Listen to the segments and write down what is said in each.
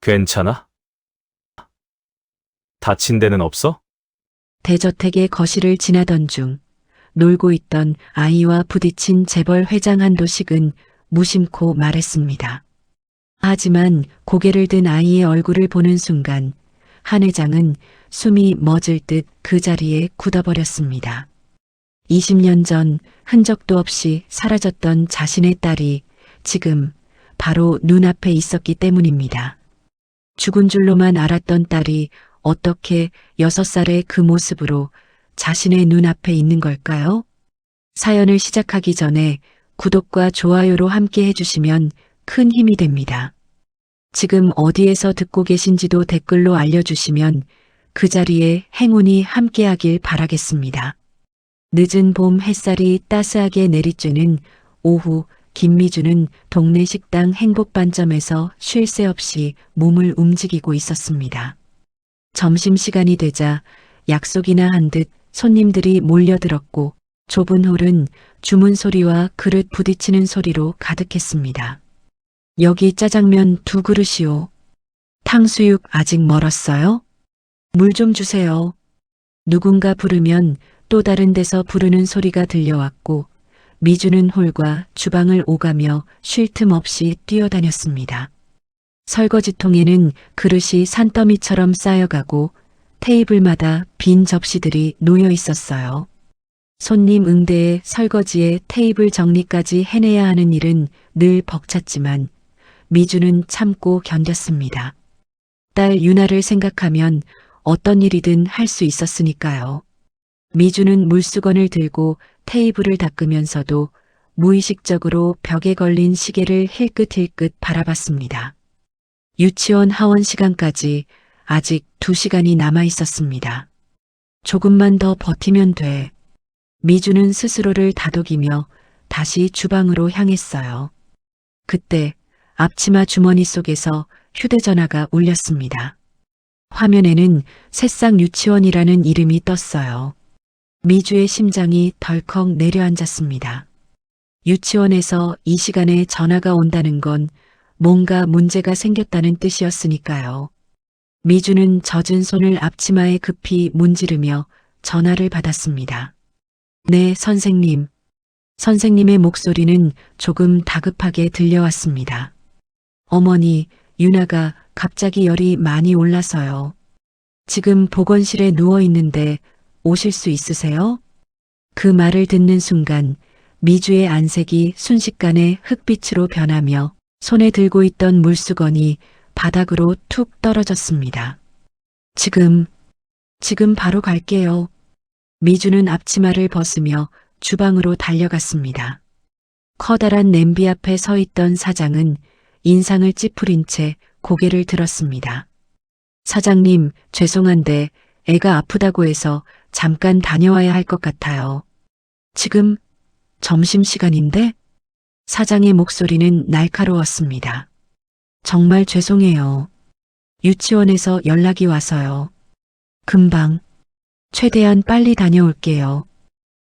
괜찮아? 다친 데는 없어? 대저택의 거실을 지나던 중 놀고 있던 아이와 부딪힌 재벌 회장 한도식은 무심코 말했습니다. 하지만 고개를 든 아이의 얼굴을 보는 순간 한 회장은 숨이 멎을 듯 그 자리에 굳어버렸습니다. 20년 전 흔적도 없이 사라졌던 자신의 딸이 지금 바로 눈앞에 있었기 때문입니다. 죽은 줄로만 알았던 딸이 어떻게 6살의 그 모습으로 자신의 눈앞에 있는 걸까요? 사연을 시작하기 전에 구독과 좋아요로 함께 해주시면 큰 힘이 됩니다. 지금 어디에서 듣고 계신지도 댓글로 알려주시면 그 자리에 행운이 함께하길 바라겠습니다. 늦은 봄 햇살이 따스하게 내리쬐는 오후, 김미주는 동네 식당 행복반점에서 쉴 새 없이 몸을 움직이고 있었습니다. 점심시간이 되자 약속이나 한 듯 손님들이 몰려들었고 좁은 홀은 주문 소리와 그릇 부딪히는 소리로 가득했습니다. 여기 짜장면 2그릇이요. 탕수육 아직 멀었어요? 물 좀 주세요. 누군가 부르면 또 다른 데서 부르는 소리가 들려왔고 미주는 홀과 주방을 오가며 쉴 틈 없이 뛰어다녔습니다. 설거지통에는 그릇이 산더미처럼 쌓여가고 테이블마다 빈 접시들이 놓여 있었어요. 손님 응대에 설거지에 테이블 정리까지 해내야 하는 일은 늘 벅찼지만 미주는 참고 견뎠습니다. 딸 유나를 생각하면 어떤 일이든 할 수 있었으니까요. 미주는 물수건을 들고 테이블을 닦으면서도 무의식적으로 벽에 걸린 시계를 힐끗힐끗 바라봤습니다. 유치원 하원 시간까지 아직 2시간이 남아 있었습니다. 조금만 더 버티면 돼. 미주는 스스로를 다독이며 다시 주방으로 향했어요. 그때 앞치마 주머니 속에서 휴대전화가 울렸습니다. 화면에는 새싹 유치원이라는 이름이 떴어요. 미주의 심장이 덜컥 내려앉았습니다. 유치원에서 이 시간에 전화가 온다는 건 뭔가 문제가 생겼다는 뜻이었으니까요. 미주는 젖은 손을 앞치마에 급히 문지르며 전화를 받았습니다. 네, 선생님. 선생님의 목소리는 조금 다급하게 들려왔습니다. 어머니, 유나가 갑자기 열이 많이 올라서요. 지금 보건실에 누워 있는데 오실 수 있으세요? 그 말을 듣는 순간 미주의 안색이 순식간에 흑빛으로 변하며 손에 들고 있던 물수건이 바닥으로 툭 떨어졌습니다. 지금 바로 갈게요. 미주는 앞치마를 벗으며 주방으로 달려갔습니다. 커다란 냄비 앞에 서 있던 사장은 인상을 찌푸린 채 고개를 들었습니다. 사장님, 죄송한데 애가 아프다고 해서 잠깐 다녀와야 할 것 같아요. 지금 점심시간인데? 사장의 목소리는 날카로웠습니다. 정말 죄송해요. 유치원에서 연락이 와서요. 금방, 최대한 빨리 다녀올게요.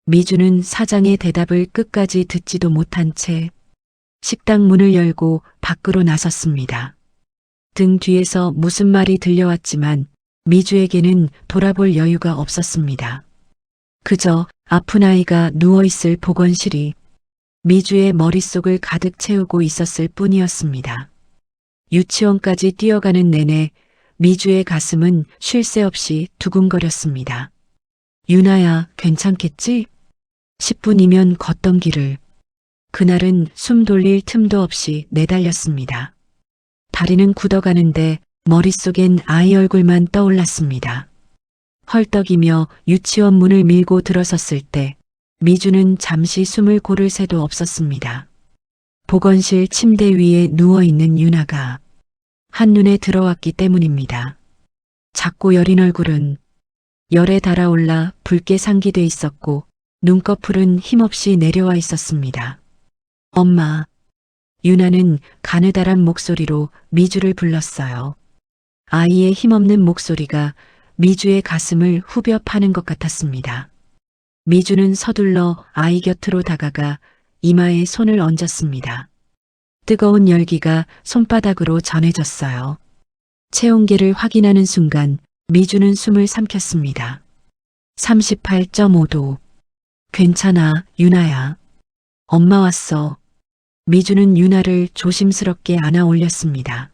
미주는 사장의 대답을 끝까지 듣지도 못한 채 식당 문을 열고 밖으로 나섰습니다. 등 뒤에서 무슨 말이 들려왔지만 미주에게는 돌아볼 여유가 없었습니다. 그저 아픈 아이가 누워있을 보건실이 미주의 머릿속을 가득 채우고 있었을 뿐이었습니다. 유치원까지 뛰어가는 내내 미주의 가슴은 쉴 새 없이 두근거렸습니다. 유나야, 괜찮겠지? 10분이면 걷던 길을. 그날은 숨 돌릴 틈도 없이 내달렸습니다. 다리는 굳어가는데 머릿속엔 아이 얼굴만 떠올랐습니다. 헐떡이며 유치원 문을 밀고 들어섰을 때 미주는 잠시 숨을 고를 새도 없었습니다. 보건실 침대 위에 누워있는 유나가 한눈에 들어왔기 때문입니다. 작고 여린 얼굴은 열에 달아올라 붉게 상기돼 있었고 눈꺼풀은 힘없이 내려와 있었습니다. 엄마. 유나는 가느다란 목소리로 미주를 불렀어요. 아이의 힘없는 목소리가 미주의 가슴을 후벼 파는 것 같았습니다. 미주는 서둘러 아이 곁으로 다가가 이마에 손을 얹었습니다. 뜨거운 열기가 손바닥으로 전해졌어요. 체온계를 확인하는 순간 미주는 숨을 삼켰습니다. 38.5도. 괜찮아, 유나야. 엄마 왔어. 미주는 유나를 조심스럽게 안아 올렸습니다.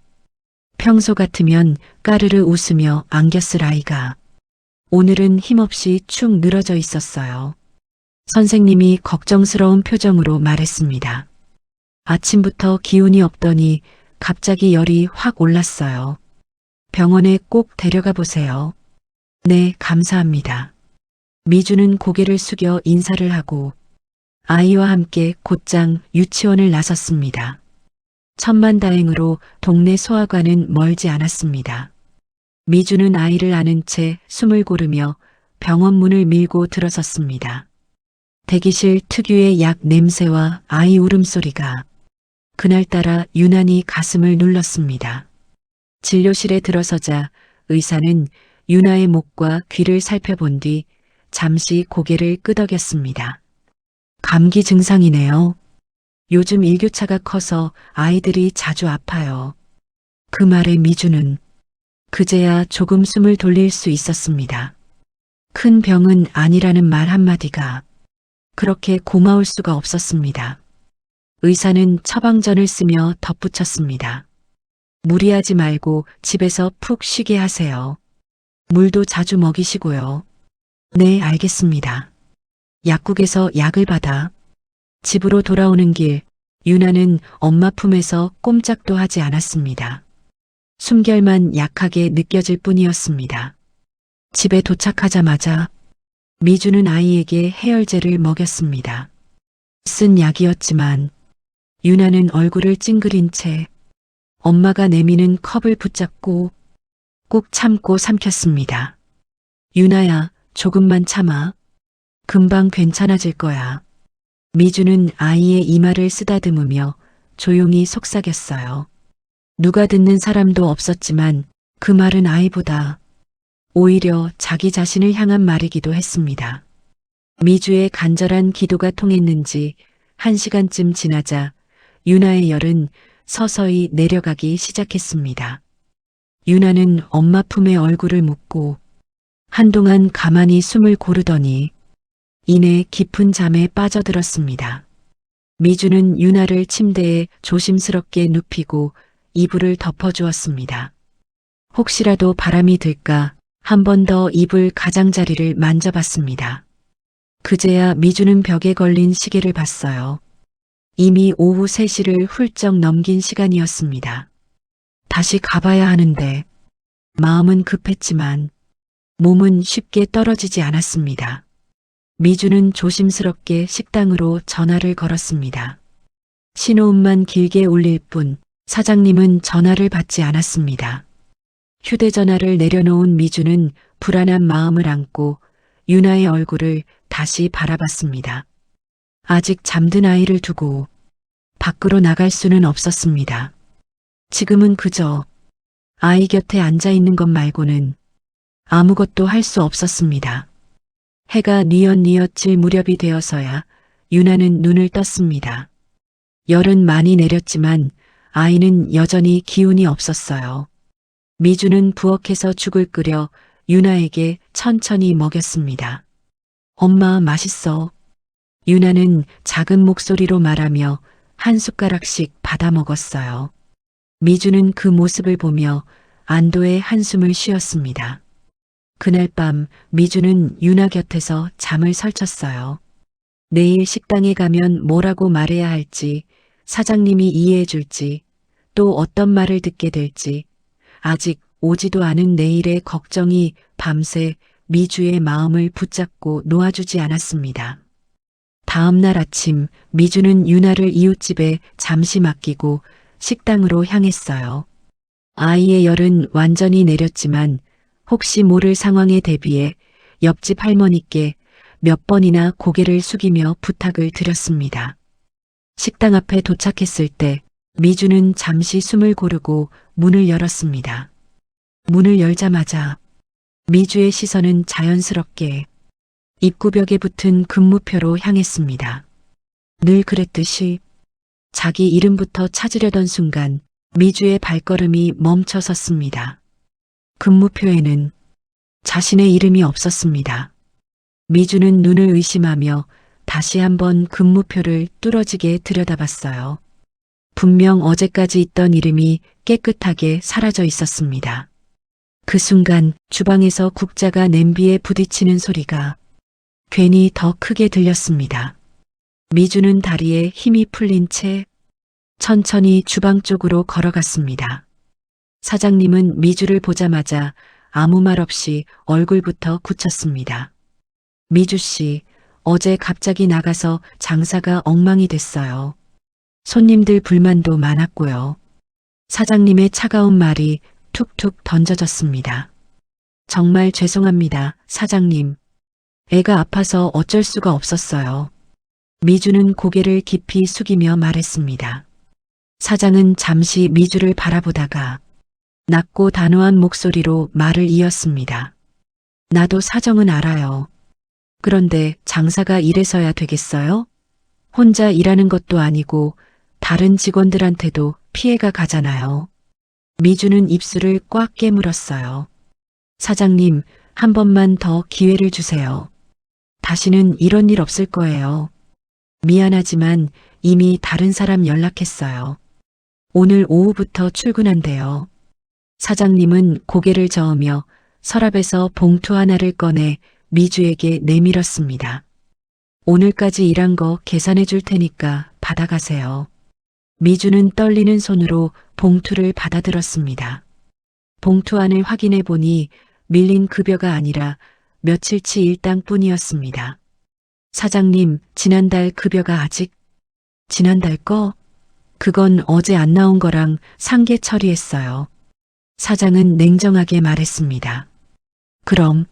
평소 같으면 까르르 웃으며 안겼을 아이가 오늘은 힘없이 축 늘어져 있었어요. 선생님이 걱정스러운 표정으로 말했습니다. 아침부터 기운이 없더니 갑자기 열이 확 올랐어요. 병원에 꼭 데려가 보세요. 네, 감사합니다. 미주는 고개를 숙여 인사를 하고 아이와 함께 곧장 유치원을 나섰습니다. 천만다행으로 동네 소아과는 멀지 않았습니다. 미주는 아이를 안은 채 숨을 고르며 병원 문을 밀고 들어섰습니다. 대기실 특유의 약 냄새와 아이 울음소리가 그날따라 유난히 가슴을 눌렀습니다. 진료실에 들어서자 의사는 유나의 목과 귀를 살펴본 뒤 잠시 고개를 끄덕였습니다. 감기 증상이네요. 요즘 일교차가 커서 아이들이 자주 아파요. 그 말에 미주는 그제야 조금 숨을 돌릴 수 있었습니다. 큰 병은 아니라는 말 한마디가 그렇게 고마울 수가 없었습니다. 의사는 처방전을 쓰며 덧붙였습니다. 무리하지 말고 집에서 푹 쉬게 하세요. 물도 자주 먹이시고요. 네, 알겠습니다. 약국에서 약을 받아 집으로 돌아오는 길 유나는 엄마 품에서 꼼짝도 하지 않았습니다. 숨결만 약하게 느껴질 뿐이었습니다. 집에 도착하자마자 미주는 아이에게 해열제를 먹였습니다. 쓴 약이었지만 유나는 얼굴을 찡그린 채 엄마가 내미는 컵을 붙잡고 꾹 참고 삼켰습니다. 유나야, 조금만 참아. 금방 괜찮아질 거야. 미주는 아이의 이마를 쓰다듬으며 조용히 속삭였어요. 누가 듣는 사람도 없었지만 그 말은 아이보다 오히려 자기 자신을 향한 말이기도 했습니다. 미주의 간절한 기도가 통했는지 1시간쯤 지나자 유나의 열은 서서히 내려가기 시작했습니다. 유나는 엄마 품에 얼굴을 묻고 한동안 가만히 숨을 고르더니 이내 깊은 잠에 빠져들었습니다. 미주는 유나를 침대에 조심스럽게 눕히고 이불을 덮어주었습니다. 혹시라도 바람이 들까 한 번 더 이불 가장자리를 만져봤습니다. 그제야 미주는 벽에 걸린 시계를 봤어요. 이미 오후 3시를 훌쩍 넘긴 시간이었습니다. 다시 가봐야 하는데 마음은 급했지만 몸은 쉽게 떨어지지 않았습니다. 미주는 조심스럽게 식당으로 전화를 걸었습니다. 신호음만 길게 울릴 뿐 사장님은 전화를 받지 않았습니다. 휴대전화를 내려놓은 미주는 불안한 마음을 안고 유나의 얼굴을 다시 바라봤습니다. 아직 잠든 아이를 두고 밖으로 나갈 수는 없었습니다. 지금은 그저 아이 곁에 앉아 있는 것 말고는 아무것도 할 수 없었습니다. 해가 뉘엿뉘엿 질 무렵이 되어서야 유나는 눈을 떴습니다. 열은 많이 내렸지만 아이는 여전히 기운이 없었어요. 미주는 부엌에서 죽을 끓여 유나에게 천천히 먹였습니다. 엄마, 맛있어. 유나는 작은 목소리로 말하며 한 숟가락씩 받아 먹었어요. 미주는 그 모습을 보며 안도의 한숨을 쉬었습니다. 그날 밤 미주는 유나 곁에서 잠을 설쳤어요. 내일 식당에 가면 뭐라고 말해야 할지, 사장님이 이해해 줄지, 또 어떤 말을 듣게 될지, 아직 오지도 않은 내일의 걱정이 밤새 미주의 마음을 붙잡고 놓아주지 않았습니다. 다음 날 아침 미주는 유나를 이웃집에 잠시 맡기고 식당으로 향했어요. 아이의 열은 완전히 내렸지만 혹시 모를 상황에 대비해 옆집 할머니께 몇 번이나 고개를 숙이며 부탁을 드렸습니다. 식당 앞에 도착했을 때 미주는 잠시 숨을 고르고 문을 열었습니다. 문을 열자마자 미주의 시선은 자연스럽게 입구벽에 붙은 근무표로 향했습니다. 늘 그랬듯이 자기 이름부터 찾으려던 순간 미주의 발걸음이 멈춰 섰습니다. 근무표에는 자신의 이름이 없었습니다. 미주는 눈을 의심하며 다시 한번 근무표를 뚫어지게 들여다봤어요. 분명 어제까지 있던 이름이 깨끗하게 사라져 있었습니다. 그 순간 주방에서 국자가 냄비에 부딪히는 소리가 괜히 더 크게 들렸습니다. 미주는 다리에 힘이 풀린 채 천천히 주방 쪽으로 걸어갔습니다. 사장님은 미주를 보자마자 아무 말 없이 얼굴부터 굳혔습니다. 미주 씨, 어제 갑자기 나가서 장사가 엉망이 됐어요. 손님들 불만도 많았고요. 사장님의 차가운 말이 툭툭 던져졌습니다. 정말 죄송합니다, 사장님. 애가 아파서 어쩔 수가 없었어요. 미주는 고개를 깊이 숙이며 말했습니다. 사장은 잠시 미주를 바라보다가 낮고 단호한 목소리로 말을 이었습니다. 나도 사정은 알아요. 그런데 장사가 이래서야 되겠어요? 혼자 일하는 것도 아니고 다른 직원들한테도 피해가 가잖아요. 미주는 입술을 꽉 깨물었어요. 사장님, 한 번만 더 기회를 주세요. 다시는 이런 일 없을 거예요. 미안하지만 이미 다른 사람 연락했어요. 오늘 오후부터 출근한대요. 사장님은 고개를 저으며 서랍에서 봉투 하나를 꺼내 미주에게 내밀었습니다. 오늘까지 일한 거 계산해 줄 테니까 받아가세요. 미주는 떨리는 손으로 봉투를 받아들었습니다. 봉투 안을 확인해 보니 밀린 급여가 아니라 며칠치 일당뿐이었습니다. 사장님, 지난달 급여가 지난달 거? 그건 어제 안 나온 거랑 상계 처리했어요. 사장은 냉정하게 말했습니다. 그럼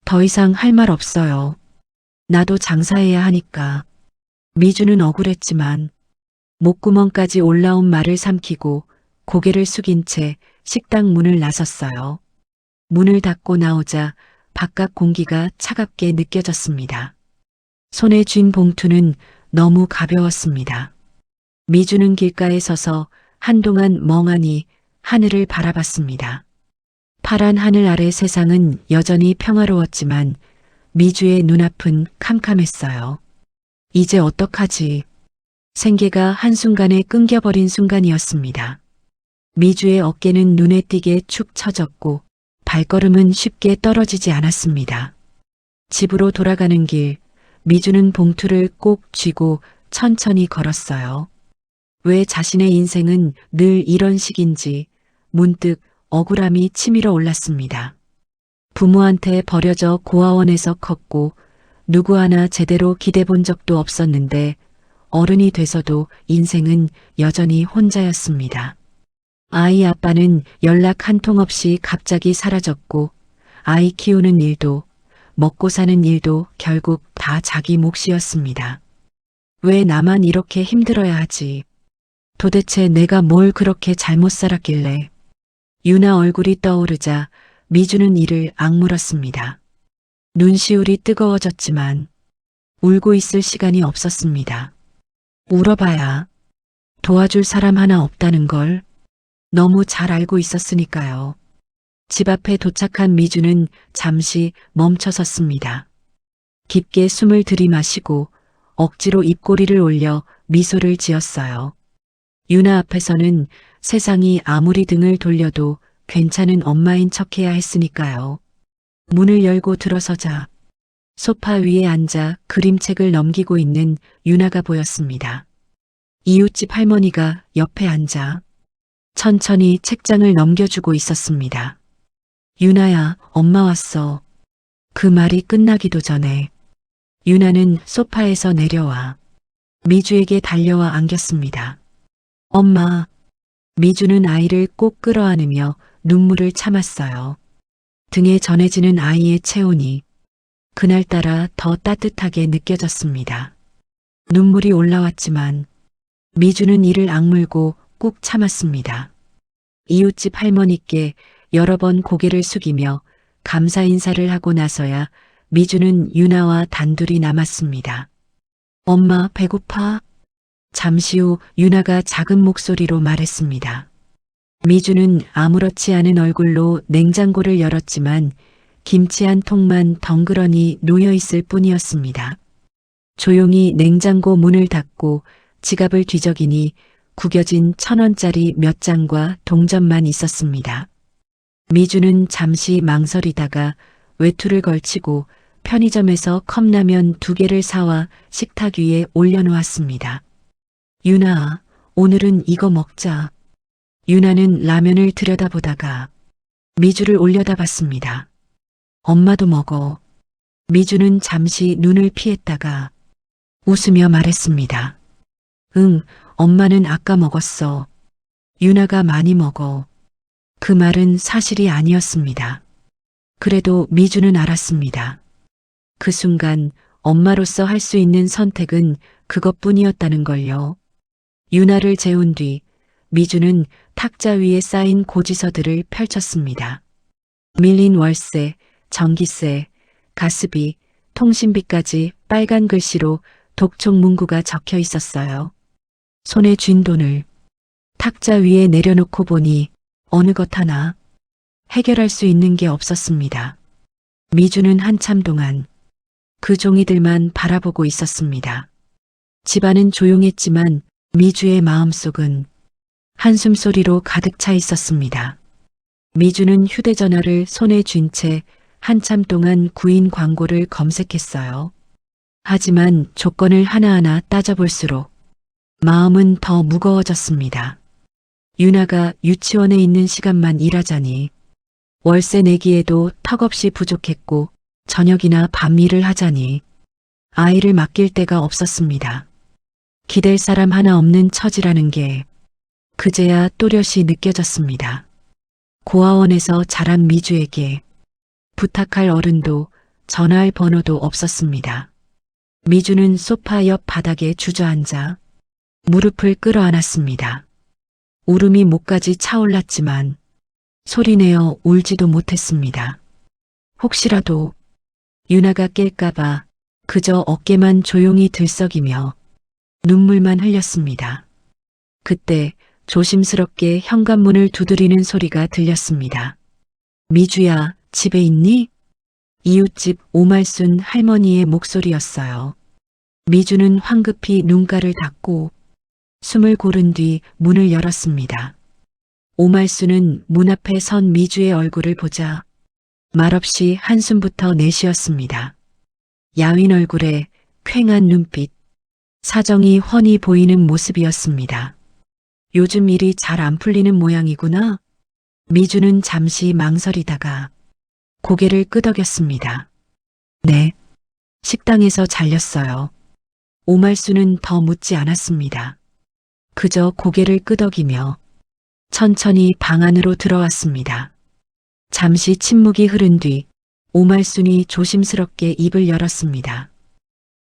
더 이상 할 말 없어요. 나도 장사해야 하니까. 미주는 억울했지만 목구멍까지 올라온 말을 삼키고 고개를 숙인 채 식당 문을 나섰어요. 문을 닫고 나오자 바깥 공기가 차갑게 느껴졌습니다. 손에 쥔 봉투는 너무 가벼웠습니다. 미주는 길가에 서서 한동안 멍하니 하늘을 바라봤습니다. 파란 하늘 아래 세상은 여전히 평화로웠지만 미주의 눈앞은 캄캄했어요. 이제 어떡하지? 생계가 한순간에 끊겨버린 순간이었습니다. 미주의 어깨는 눈에 띄게 축 처졌고 발걸음은 쉽게 떨어지지 않았습니다. 집으로 돌아가는 길, 미주는 봉투를 꼭 쥐고 천천히 걸었어요. 왜 자신의 인생은 늘 이런 식인지 문득 억울함이 치밀어 올랐습니다. 부모한테 버려져 고아원에서 컸고 누구 하나 제대로 기대본 적도 없었는데 어른이 돼서도 인생은 여전히 혼자였습니다. 아이 아빠는 연락 한 통 없이 갑자기 사라졌고 아이 키우는 일도 먹고 사는 일도 결국 다 자기 몫이었습니다. 왜 나만 이렇게 힘들어야 하지? 도대체 내가 뭘 그렇게 잘못 살았길래? 유나 얼굴이 떠오르자 미주는 이를 악물었습니다. 눈시울이 뜨거워졌지만 울고 있을 시간이 없었습니다. 울어봐야 도와줄 사람 하나 없다는 걸 너무 잘 알고 있었으니까요. 집 앞에 도착한 미주는 잠시 멈춰섰습니다. 깊게 숨을 들이마시고 억지로 입꼬리를 올려 미소를 지었어요. 유나 앞에서는 세상이 아무리 등을 돌려도 괜찮은 엄마인 척해야 했으니까요. 문을 열고 들어서자 소파 위에 앉아 그림책을 넘기고 있는 유나가 보였습니다. 이웃집 할머니가 옆에 앉아 천천히 책장을 넘겨주고 있었습니다. 유나야, 엄마 왔어. 그 말이 끝나기도 전에 유나는 소파에서 내려와 미주에게 달려와 안겼습니다. 엄마. 미주는 아이를 꼭 끌어안으며 눈물을 참았어요. 등에 전해지는 아이의 체온이 그날따라 더 따뜻하게 느껴졌습니다. 눈물이 올라왔지만 미주는 이를 악물고 꾹 참았습니다. 이웃집 할머니께 여러 번 고개를 숙이며 감사 인사를 하고 나서야 미주는 유나와 단둘이 남았습니다. 엄마, 배고파? 잠시 후 유나가 작은 목소리로 말했습니다. 미주는 아무렇지 않은 얼굴로 냉장고를 열었지만 김치 한 통만 덩그러니 놓여 있을 뿐이었습니다. 조용히 냉장고 문을 닫고 지갑을 뒤적이니 구겨진 1,000원짜리 몇 장과 동전만 있었습니다. 미주는 잠시 망설이다가 외투를 걸치고 편의점에서 컵라면 2개를 사와 식탁 위에 올려놓았습니다. 유나, 오늘은 이거 먹자. 유나는 라면을 들여다보다가 미주를 올려다봤습니다. 엄마도 먹어. 미주는 잠시 눈을 피했다가 웃으며 말했습니다. 응, 엄마는 아까 먹었어. 유나가 많이 먹어. 그 말은 사실이 아니었습니다. 그래도 미주는 알았습니다. 그 순간 엄마로서 할 수 있는 선택은 그것뿐이었다는 걸요. 유나를 재운 뒤 미주는 탁자 위에 쌓인 고지서들을 펼쳤습니다. 밀린 월세, 전기세, 가스비, 통신비까지 빨간 글씨로 독촉 문구가 적혀 있었어요. 손에 쥔 돈을 탁자 위에 내려놓고 보니 어느 것 하나 해결할 수 있는 게 없었습니다. 미주는 한참 동안 그 종이들만 바라보고 있었습니다. 집안은 조용했지만 미주의 마음속은 한숨 소리로 가득 차 있었습니다. 미주는 휴대전화를 손에 쥔 채 한참 동안 구인 광고를 검색했어요. 하지만 조건을 하나하나 따져볼수록 마음은 더 무거워졌습니다. 유나가 유치원에 있는 시간만 일하자니 월세 내기에도 턱없이 부족했고 저녁이나 밤일을 하자니 아이를 맡길 데가 없었습니다. 기댈 사람 하나 없는 처지라는 게 그제야 또렷이 느껴졌습니다. 고아원에서 자란 미주에게 부탁할 어른도 전화할 번호도 없었습니다. 미주는 소파 옆 바닥에 주저앉아 무릎을 끌어안았습니다. 울음이 목까지 차올랐지만 소리내어 울지도 못했습니다. 혹시라도 유나가 깰까봐 그저 어깨만 조용히 들썩이며 눈물만 흘렸습니다. 그때 조심스럽게 현관문을 두드리는 소리가 들렸습니다. 미주야, 집에 있니? 이웃집 오말순 할머니의 목소리였어요. 미주는 황급히 눈가를 닫고 숨을 고른 뒤 문을 열었습니다. 오말순은 문 앞에 선 미주의 얼굴을 보자 말없이 한숨부터 내쉬었습니다. 야윈 얼굴에 퀭한 눈빛, 사정이 훤히 보이는 모습이었습니다. 요즘 일이 잘 안 풀리는 모양이구나. 미주는 잠시 망설이다가 고개를 끄덕였습니다. 네, 식당에서 잘렸어요. 오말순은 더 묻지 않았습니다. 그저 고개를 끄덕이며 천천히 방 안으로 들어왔습니다. 잠시 침묵이 흐른 뒤 오말순이 조심스럽게 입을 열었습니다.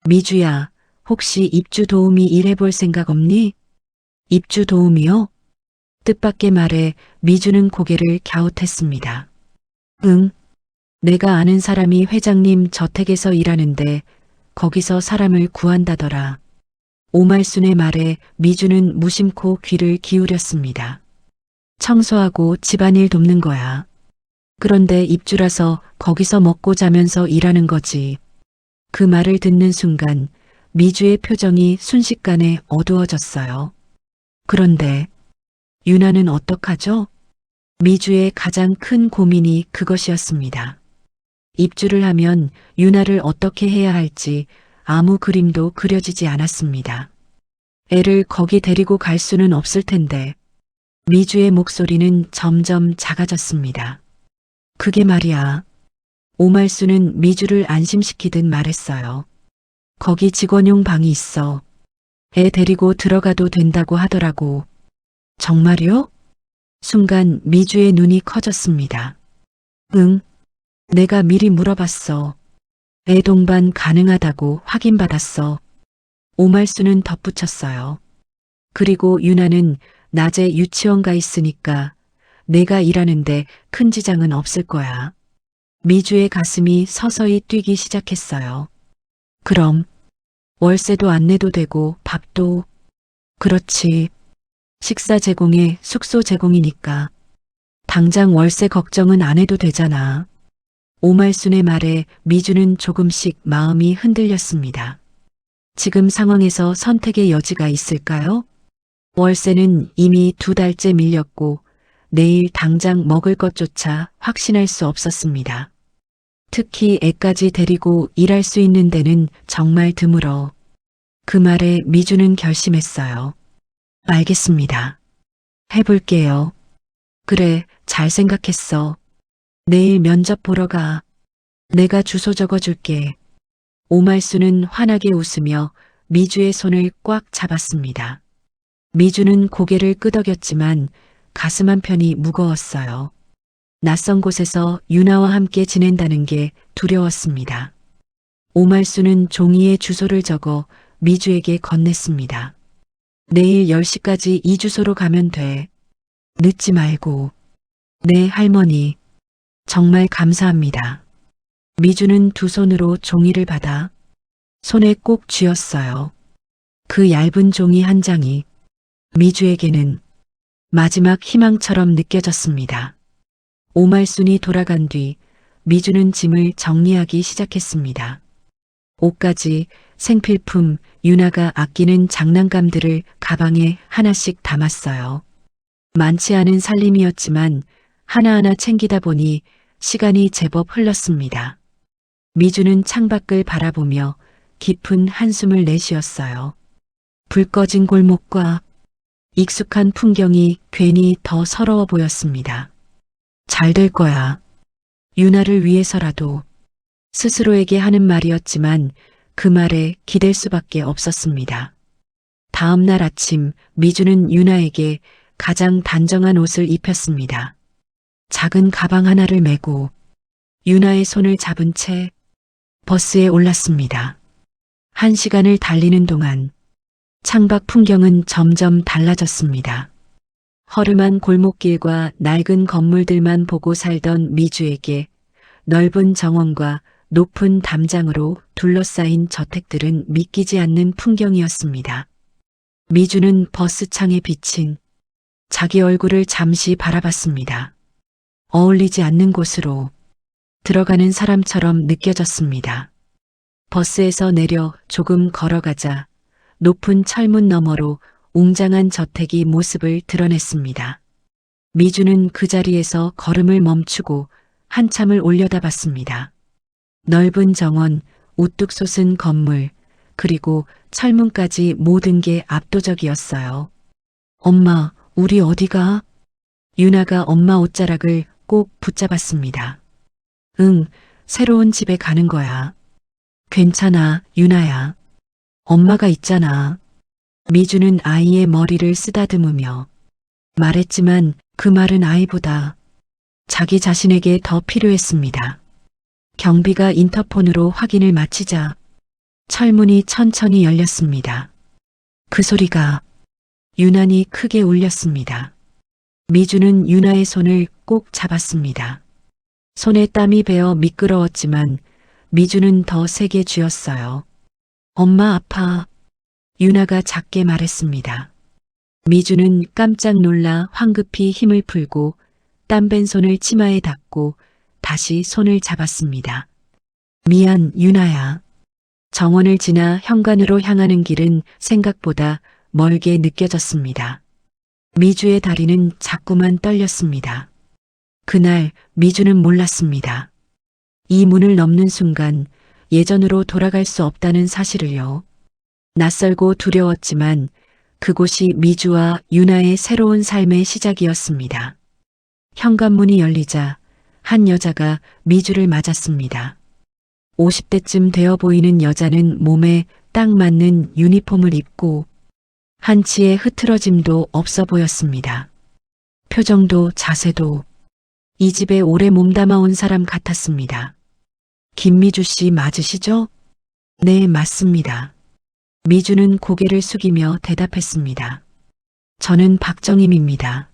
미주야, 혹시 입주 도우미 일해볼 생각 없니? 입주 도우미요? 뜻밖의 말에 미주는 고개를 갸웃했습니다. 응, 내가 아는 사람이 회장님 저택에서 일하는데 거기서 사람을 구한다더라. 오말순의 말에 미주는 무심코 귀를 기울였습니다. 청소하고 집안일 돕는 거야. 그런데 입주라서 거기서 먹고 자면서 일하는 거지. 그 말을 듣는 순간 미주의 표정이 순식간에 어두워졌어요. 그런데 유나는 어떡하죠? 미주의 가장 큰 고민이 그것이었습니다. 입주를 하면 유나를 어떻게 해야 할지 아무 그림도 그려지지 않았습니다. 애를 거기 데리고 갈 수는 없을 텐데 미주의 목소리는 점점 작아졌습니다. 그게 말이야. 오말순은 미주를 안심시키듯 말했어요. 거기 직원용 방이 있어. 애 데리고 들어가도 된다고 하더라고. 정말요? 순간 미주의 눈이 커졌습니다. 응, 내가 미리 물어봤어. 애 동반 가능하다고 확인받았어. 오말순은 덧붙였어요. 그리고 유나는 낮에 유치원 가 있으니까 내가 일하는데 큰 지장은 없을 거야. 미주의 가슴이 서서히 뛰기 시작했어요. 그럼 월세도 안 내도 되고 밥도. 그렇지. 식사 제공에 숙소 제공이니까 당장 월세 걱정은 안 해도 되잖아. 오말순의 말에 미주는 조금씩 마음이 흔들렸습니다. 지금 상황에서 선택의 여지가 있을까요? 월세는 이미 2달째 밀렸고 내일 당장 먹을 것조차 확신할 수 없었습니다. 특히 애까지 데리고 일할 수 있는 데는 정말 드물어. 그 말에 미주는 결심했어요. 알겠습니다. 해볼게요. 그래, 잘 생각했어. 내일 면접 보러 가. 내가 주소 적어줄게. 오말수는 환하게 웃으며 미주의 손을 꽉 잡았습니다. 미주는 고개를 끄덕였지만 가슴 한편이 무거웠어요. 낯선 곳에서 유나와 함께 지낸다는 게 두려웠습니다. 오말수는 종이에 주소를 적어 미주에게 건넸습니다. 내일 10시까지 이 주소로 가면 돼. 늦지 말고. 네, 할머니. 정말 감사합니다. 미주는 두 손으로 종이를 받아 손에 꼭 쥐었어요. 그 얇은 종이 한 장이 미주에게는 마지막 희망처럼 느껴졌습니다. 오말순이 돌아간 뒤 미주는 짐을 정리하기 시작했습니다. 옷가지, 생필품, 유나가 아끼는 장난감들을 가방에 하나씩 담았어요. 많지 않은 살림이었지만 하나하나 챙기다 보니 시간이 제법 흘렀습니다. 미주는 창밖을 바라보며 깊은 한숨을 내쉬었어요. 불 꺼진 골목과 익숙한 풍경이 괜히 더 서러워 보였습니다. 잘 될 거야. 유나를 위해서라도. 스스로에게 하는 말이었지만 그 말에 기댈 수밖에 없었습니다. 다음 날 아침 미주는 유나에게 가장 단정한 옷을 입혔습니다. 작은 가방 하나를 메고 유나의 손을 잡은 채 버스에 올랐습니다. 1시간을 달리는 동안 창밖 풍경은 점점 달라졌습니다. 허름한 골목길과 낡은 건물들만 보고 살던 미주에게 넓은 정원과 높은 담장으로 둘러싸인 저택들은 믿기지 않는 풍경이었습니다. 미주는 버스 창에 비친 자기 얼굴을 잠시 바라봤습니다. 어울리지 않는 곳으로 들어가는 사람처럼 느껴졌습니다. 버스에서 내려 조금 걸어가자 높은 철문 너머로 웅장한 저택이 모습을 드러냈습니다. 미주는 그 자리에서 걸음을 멈추고 한참을 올려다봤습니다. 넓은 정원, 우뚝 솟은 건물, 그리고 철문까지 모든 게 압도적이었어요. 엄마, 우리 어디가? 유나가 엄마 옷자락을 꼭 붙잡았습니다. 응, 새로운 집에 가는 거야. 괜찮아, 유나야. 엄마가 있잖아. 미주는 아이의 머리를 쓰다듬으며 말했지만 그 말은 아이보다 자기 자신에게 더 필요했습니다. 경비가 인터폰으로 확인을 마치자 철문이 천천히 열렸습니다. 그 소리가 유난히 크게 울렸습니다. 미주는 유나의 손을 꼭 잡았습니다. 손에 땀이 배어 미끄러웠지만 미주는 더 세게 쥐었어요. 엄마 아파. 유나가 작게 말했습니다. 미주는 깜짝 놀라 황급히 힘을 풀고 땀밴 손을 치마에 닿고 다시 손을 잡았습니다. 미안, 유나야. 정원을 지나 현관으로 향하는 길은 생각보다 멀게 느껴졌습니다. 미주의 다리는 자꾸만 떨렸습니다. 그날 미주는 몰랐습니다. 이 문을 넘는 순간 예전으로 돌아갈 수 없다는 사실을요. 낯설고 두려웠지만 그곳이 미주와 유나의 새로운 삶의 시작이었습니다. 현관문이 열리자 한 여자가 미주를 맞았습니다. 50대쯤 되어 보이는 여자는 몸에 딱 맞는 유니폼을 입고 한치의 흐트러짐도 없어 보였습니다. 표정도 자세도 이 집에 오래 몸담아 온 사람 같았습니다. 김미주 씨 맞으시죠? 네, 맞습니다. 미주는 고개를 숙이며 대답했습니다. 저는 박정임입니다.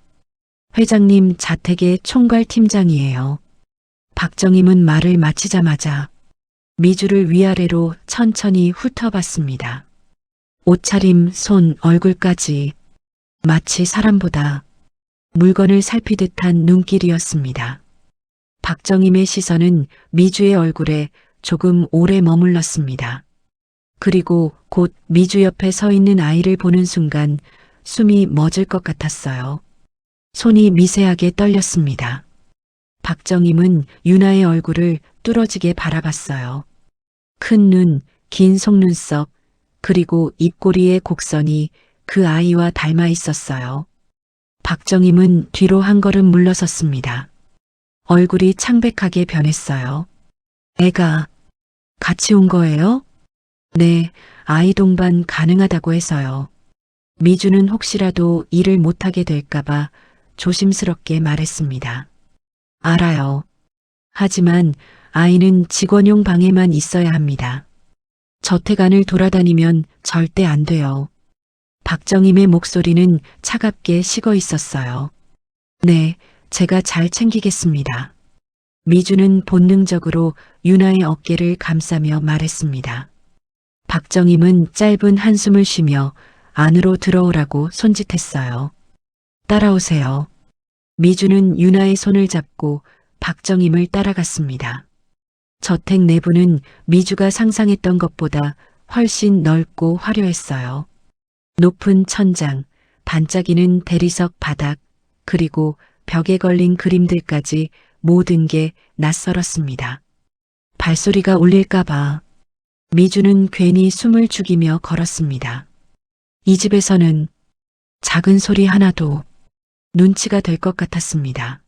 회장님 자택의 총괄팀장이에요. 박정임은 말을 마치자마자 미주를 위아래로 천천히 훑어봤습니다. 옷차림, 손, 얼굴까지 마치 사람보다 물건을 살피듯한 눈길이었습니다. 박정임의 시선은 미주의 얼굴에 조금 오래 머물렀습니다. 그리고 곧 미주 옆에 서 있는 아이를 보는 순간 숨이 멎을 것 같았어요. 손이 미세하게 떨렸습니다. 박정임은 유나의 얼굴을 뚫어지게 바라봤어요. 큰 눈, 긴 속눈썹, 그리고 입꼬리의 곡선이 그 아이와 닮아 있었어요. 박정임은 뒤로 한 걸음 물러섰습니다. 얼굴이 창백하게 변했어요. 애가 같이 온 거예요? 네, 아이 동반 가능하다고 해서요. 미주는 혹시라도 일을 못하게 될까봐 조심스럽게 말했습니다. 알아요. 하지만 아이는 직원용 방에만 있어야 합니다. 저택 안을 돌아다니면 절대 안 돼요. 박정임의 목소리는 차갑게 식어 있었어요. 네, 제가 잘 챙기겠습니다. 미주는 본능적으로 유나의 어깨를 감싸며 말했습니다. 박정임은 짧은 한숨을 쉬며 안으로 들어오라고 손짓했어요. 따라오세요. 미주는 유나의 손을 잡고 박정임을 따라갔습니다. 저택 내부는 미주가 상상했던 것보다 훨씬 넓고 화려했어요. 높은 천장, 반짝이는 대리석 바닥, 그리고 벽에 걸린 그림들까지 모든 게 낯설었습니다. 발소리가 울릴까봐 미주는 괜히 숨을 죽이며 걸었습니다. 이 집에서는 작은 소리 하나도 눈치가 될 것 같았습니다.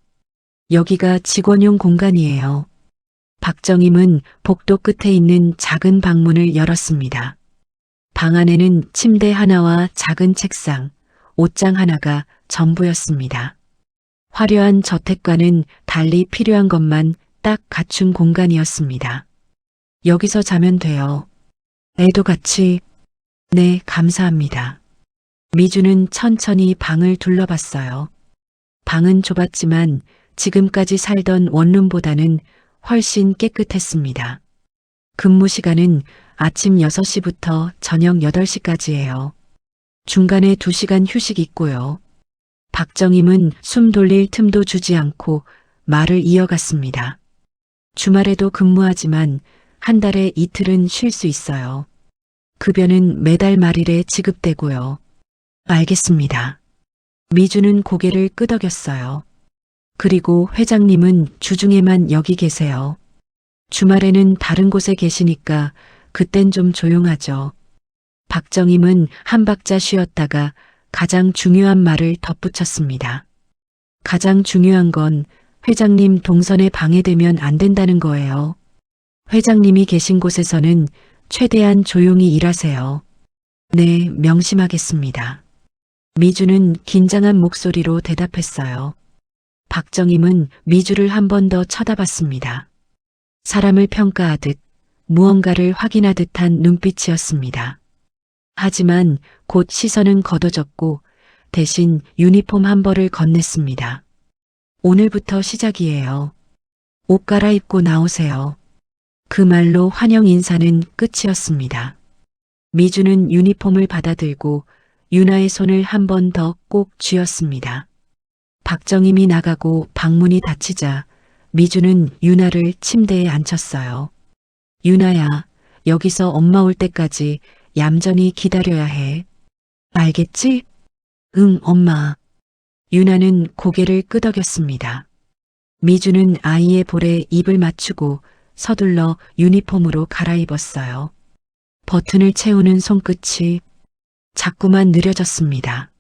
여기가 직원용 공간이에요. 박정임은 복도 끝에 있는 작은 방문을 열었습니다. 방 안에는 침대 하나와 작은 책상, 옷장 하나가 전부였습니다. 화려한 저택과는 달리 필요한 것만 딱 갖춘 공간이었습니다. 여기서 자면 돼요. 애도 같이. 네, 감사합니다. 미주는 천천히 방을 둘러봤어요. 방은 좁았지만 지금까지 살던 원룸보다는 훨씬 깨끗했습니다. 근무 시간은 아침 6시부터 저녁 8시까지예요. 중간에 2시간 휴식 있고요. 박정임은 숨 돌릴 틈도 주지 않고 말을 이어갔습니다. 주말에도 근무하지만 한 달에 이틀은 쉴 수 있어요. 급여는 매달 말일에 지급되고요. 알겠습니다. 미주는 고개를 끄덕였어요. 그리고 회장님은 주중에만 여기 계세요. 주말에는 다른 곳에 계시니까 그땐 좀 조용하죠. 박정임은 한 박자 쉬었다가 가장 중요한 말을 덧붙였습니다. 가장 중요한 건 회장님 동선에 방해되면 안 된다는 거예요. 회장님이 계신 곳에서는 최대한 조용히 일하세요. 네, 명심하겠습니다. 미주는 긴장한 목소리로 대답했어요. 박정임은 미주를 한 번 더 쳐다봤습니다. 사람을 평가하듯 무언가를 확인하듯한 눈빛이었습니다. 하지만 곧 시선은 걷어졌고 대신 유니폼 한 벌을 건넸습니다. 오늘부터 시작이에요. 옷 갈아입고 나오세요. 그 말로 환영 인사는 끝이었습니다. 미주는 유니폼을 받아들고 유나의 손을 한 번 더 꼭 쥐었습니다. 박정임이 나가고 방문이 닫히자 미주는 유나를 침대에 앉혔어요. 유나야, 여기서 엄마 올 때까지 얌전히 기다려야 해. 알겠지? 응, 엄마. 유나는 고개를 끄덕였습니다. 미주는 아이의 볼에 입을 맞추고 서둘러 유니폼으로 갈아입었어요. 버튼을 채우는 손끝이 자꾸만 느려졌습니다.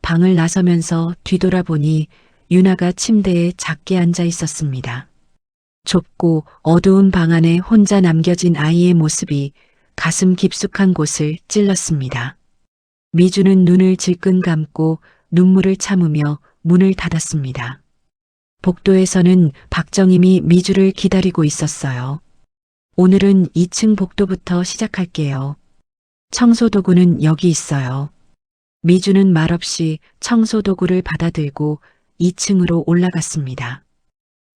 방을 나서면서 뒤돌아보니 유나가 침대에 작게 앉아 있었습니다. 좁고 어두운 방 안에 혼자 남겨진 아이의 모습이 가슴 깊숙한 곳을 찔렀습니다. 미주는 눈을 질끈 감고 눈물을 참으며 문을 닫았습니다. 복도에서는 박정임이 미주를 기다리고 있었어요. 오늘은 2층 복도부터 시작할게요. 청소도구는 여기 있어요. 미주는 말없이 청소도구를 받아들고 2층으로 올라갔습니다.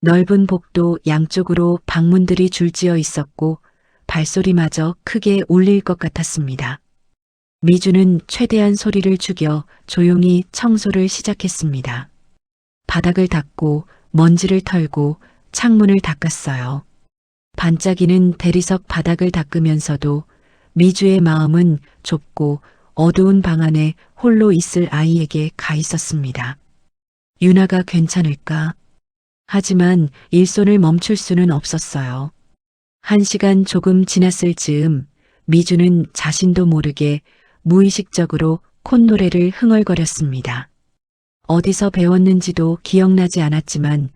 넓은 복도 양쪽으로 방문들이 줄지어 있었고 발소리마저 크게 울릴 것 같았습니다. 미주는 최대한 소리를 죽여 조용히 청소를 시작했습니다. 바닥을 닦고 먼지를 털고 창문을 닦았어요. 반짝이는 대리석 바닥을 닦으면서도 미주의 마음은 좁고 어두운 방 안에 홀로 있을 아이에게 가 있었습니다. 유나가 괜찮을까? 하지만 일손을 멈출 수는 없었어요. 1시간 조금 지났을 즈음 미주는 자신도 모르게 무의식적으로 콧노래를 흥얼거렸습니다. 어디서 배웠는지도 기억나지 않았지만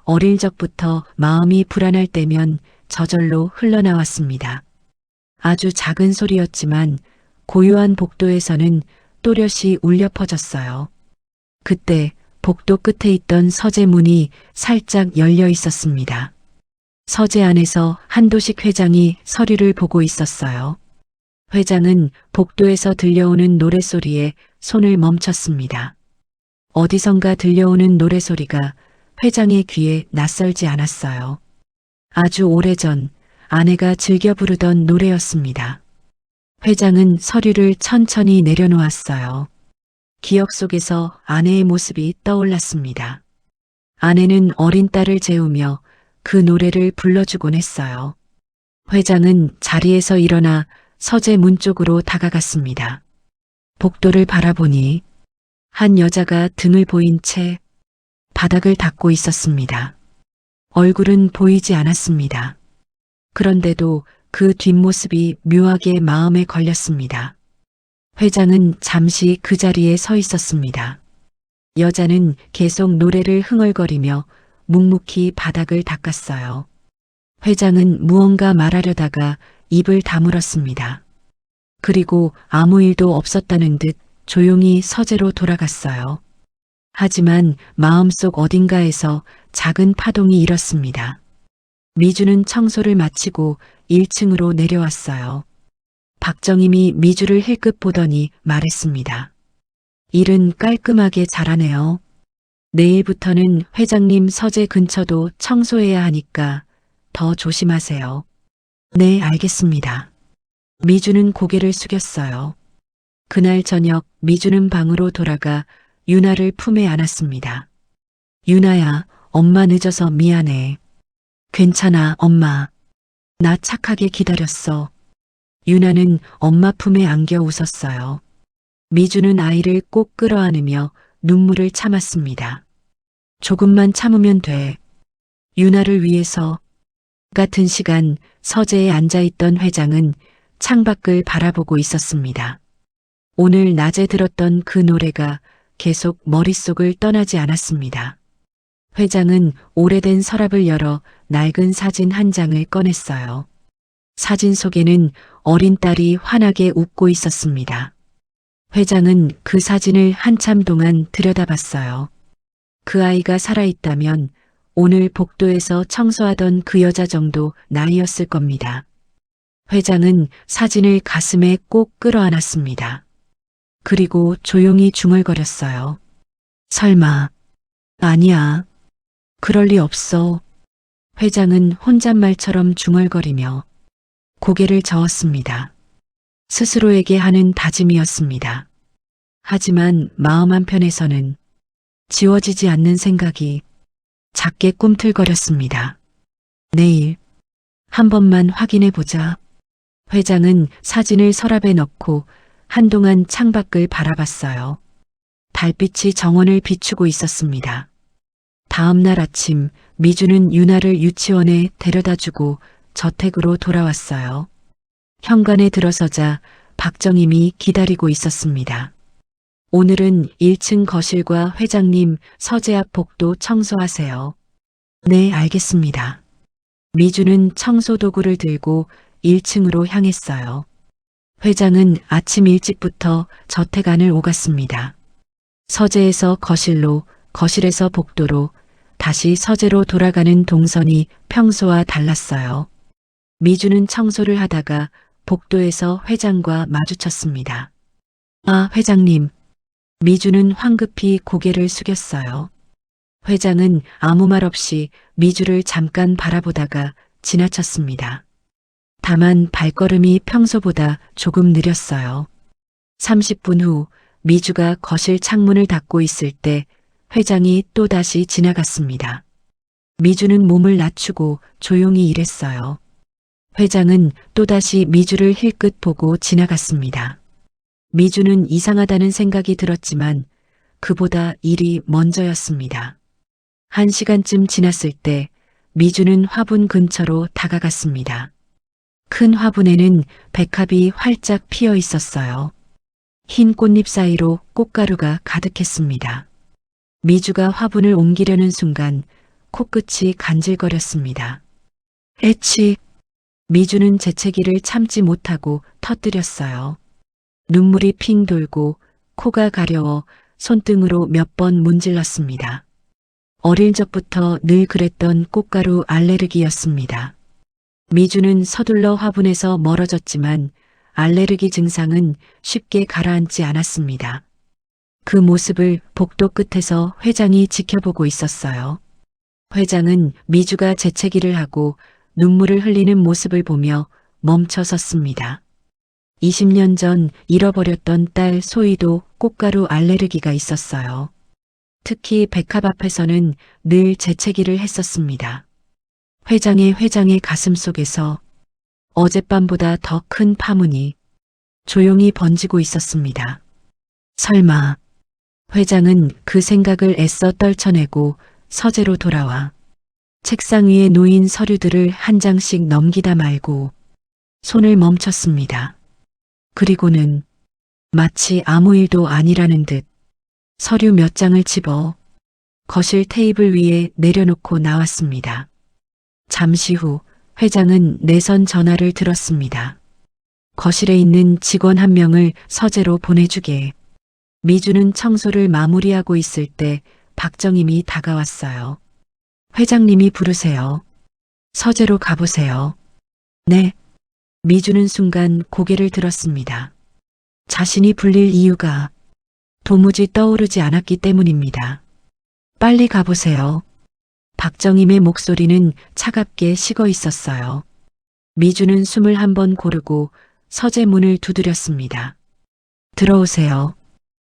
어릴 적부터 마음이 불안할 때면 저절로 흘러나왔습니다. 아주 작은 소리였지만 고요한 복도에서는 또렷이 울려 퍼졌어요. 그때 복도 끝에 있던 서재 문이 살짝 열려 있었습니다. 서재 안에서 한도식 회장이 서류를 보고 있었어요. 회장은 복도에서 들려오는 노랫소리에 손을 멈췄습니다. 어디선가 들려오는 노랫소리가 회장의 귀에 낯설지 않았어요. 아주 오래전 아내가 즐겨 부르던 노래였습니다. 회장은 서류를 천천히 내려놓았어요. 기억 속에서 아내의 모습이 떠올랐습니다. 아내는 어린 딸을 재우며 그 노래를 불러주곤 했어요. 회장은 자리에서 일어나 서재 문 쪽으로 다가갔습니다. 복도를 바라보니 한 여자가 등을 보인 채 바닥을 닦고 있었습니다. 얼굴은 보이지 않았습니다. 그런데도 그 뒷모습이 묘하게 마음에 걸렸습니다. 회장은 잠시 그 자리에 서 있었습니다. 여자는 계속 노래를 흥얼거리며 묵묵히 바닥을 닦았어요. 회장은 무언가 말하려다가 입을 다물었습니다. 그리고 아무 일도 없었다는 듯 조용히 서재로 돌아갔어요. 하지만 마음속 어딘가에서 작은 파동이 일었습니다. 미주는 청소를 마치고 1층으로 내려왔어요. 박정임이 미주를 힐끗 보더니 말했습니다. 일은 깔끔하게 잘하네요. 내일부터는 회장님 서재 근처도 청소해야 하니까 더 조심하세요. 네, 알겠습니다. 미주는 고개를 숙였어요. 그날 저녁 미주는 방으로 돌아가 유나를 품에 안았습니다. 유나야, 엄마 늦어서 미안해. 괜찮아, 엄마. 나 착하게 기다렸어. 유나는 엄마 품에 안겨 웃었어요. 미주는 아이를 꼭 끌어안으며 눈물을 참았습니다. 조금만 참으면 돼. 유나를 위해서. 같은 시간 서재에 앉아있던 회장은 창밖을 바라보고 있었습니다. 오늘 낮에 들었던 그 노래가 계속 머릿속을 떠나지 않았습니다. 회장은 오래된 서랍을 열어 낡은 사진 한 장을 꺼냈어요. 사진 속에는 어린 딸이 환하게 웃고 있었습니다. 회장은 그 사진을 한참 동안 들여다봤어요. 그 아이가 살아있다면 오늘 복도에서 청소하던 그 여자 정도 나이였을 겁니다. 회장은 사진을 가슴에 꼭 끌어안았습니다. 그리고 조용히 중얼거렸어요. 설마. 아니야. 그럴 리 없어. 회장은 혼잣말처럼 중얼거리며 고개를 저었습니다. 스스로에게 하는 다짐이었습니다. 하지만 마음 한편에서는 지워지지 않는 생각이 작게 꿈틀거렸습니다. 내일 한 번만 확인해 보자. 회장은 사진을 서랍에 넣고 한동안 창밖을 바라봤어요. 달빛이 정원을 비추고 있었습니다. 다음 날 아침 미주는 유나를 유치원에 데려다주고 저택으로 돌아왔어요. 현관에 들어서자 박정임이 기다리고 있었습니다. 오늘은 1층 거실과 회장님 서재 앞 복도 청소하세요. 네, 알겠습니다. 미주는 청소 도구를 들고 1층으로 향했어요. 회장은 아침 일찍부터 저택 안을 오갔습니다. 서재에서 거실로, 거실에서 복도로, 다시 서재로 돌아가는 동선이 평소와 달랐어요. 미주는 청소를 하다가 복도에서 회장과 마주쳤습니다. 아, 회장님. 미주는 황급히 고개를 숙였어요. 회장은 아무 말 없이 미주를 잠깐 바라보다가 지나쳤습니다. 다만 발걸음이 평소보다 조금 느렸어요. 30분 후 미주가 거실 창문을 닫고 있을 때 회장이 또다시 지나갔습니다. 미주는 몸을 낮추고 조용히 일했어요. 회장은 또다시 미주를 힐끗 보고 지나갔습니다. 미주는 이상하다는 생각이 들었지만 그보다 일이 먼저였습니다. 1시간쯤 지났을 때 미주는 화분 근처로 다가갔습니다. 큰 화분에는 백합이 활짝 피어 있었어요. 흰 꽃잎 사이로 꽃가루가 가득했습니다. 미주가 화분을 옮기려는 순간 코끝이 간질거렸습니다. 에치! 미주는 재채기를 참지 못하고 터뜨렸어요. 눈물이 핑 돌고 코가 가려워 손등으로 몇 번 문질렀습니다. 어릴 적부터 늘 그랬던 꽃가루 알레르기였습니다. 미주는 서둘러 화분에서 멀어졌지만 알레르기 증상은 쉽게 가라앉지 않았습니다. 그 모습을 복도 끝에서 회장이 지켜보고 있었어요. 회장은 미주가 재채기를 하고 눈물을 흘리는 모습을 보며 멈춰 섰습니다. 20년 전 잃어버렸던 딸 소희도 꽃가루 알레르기가 있었어요. 특히 백합 앞에서는 늘 재채기를 했었습니다. 회장의 가슴 속에서 어젯밤보다 더 큰 파문이 조용히 번지고 있었습니다. 설마 회장은 그 생각을 애써 떨쳐내고 서재로 돌아와 책상 위에 놓인 서류들을 한 장씩 넘기다 말고 손을 멈췄습니다. 그리고는 마치 아무 일도 아니라는 듯 서류 몇 장을 집어 거실 테이블 위에 내려놓고 나왔습니다. 잠시 후 회장은 내선 전화를 들었습니다. 거실에 있는 직원 한 명을 서재로 보내주게. 미주는 청소를 마무리하고 있을 때 박정임이 다가왔어요. 회장님이 부르세요. 서재로 가보세요. 네. 미주는 순간 고개를 들었습니다. 자신이 불릴 이유가 도무지 떠오르지 않았기 때문입니다. 빨리 가보세요. 박정임의 목소리는 차갑게 식어 있었어요. 미주는 숨을 한번 고르고 서재 문을 두드렸습니다. 들어오세요.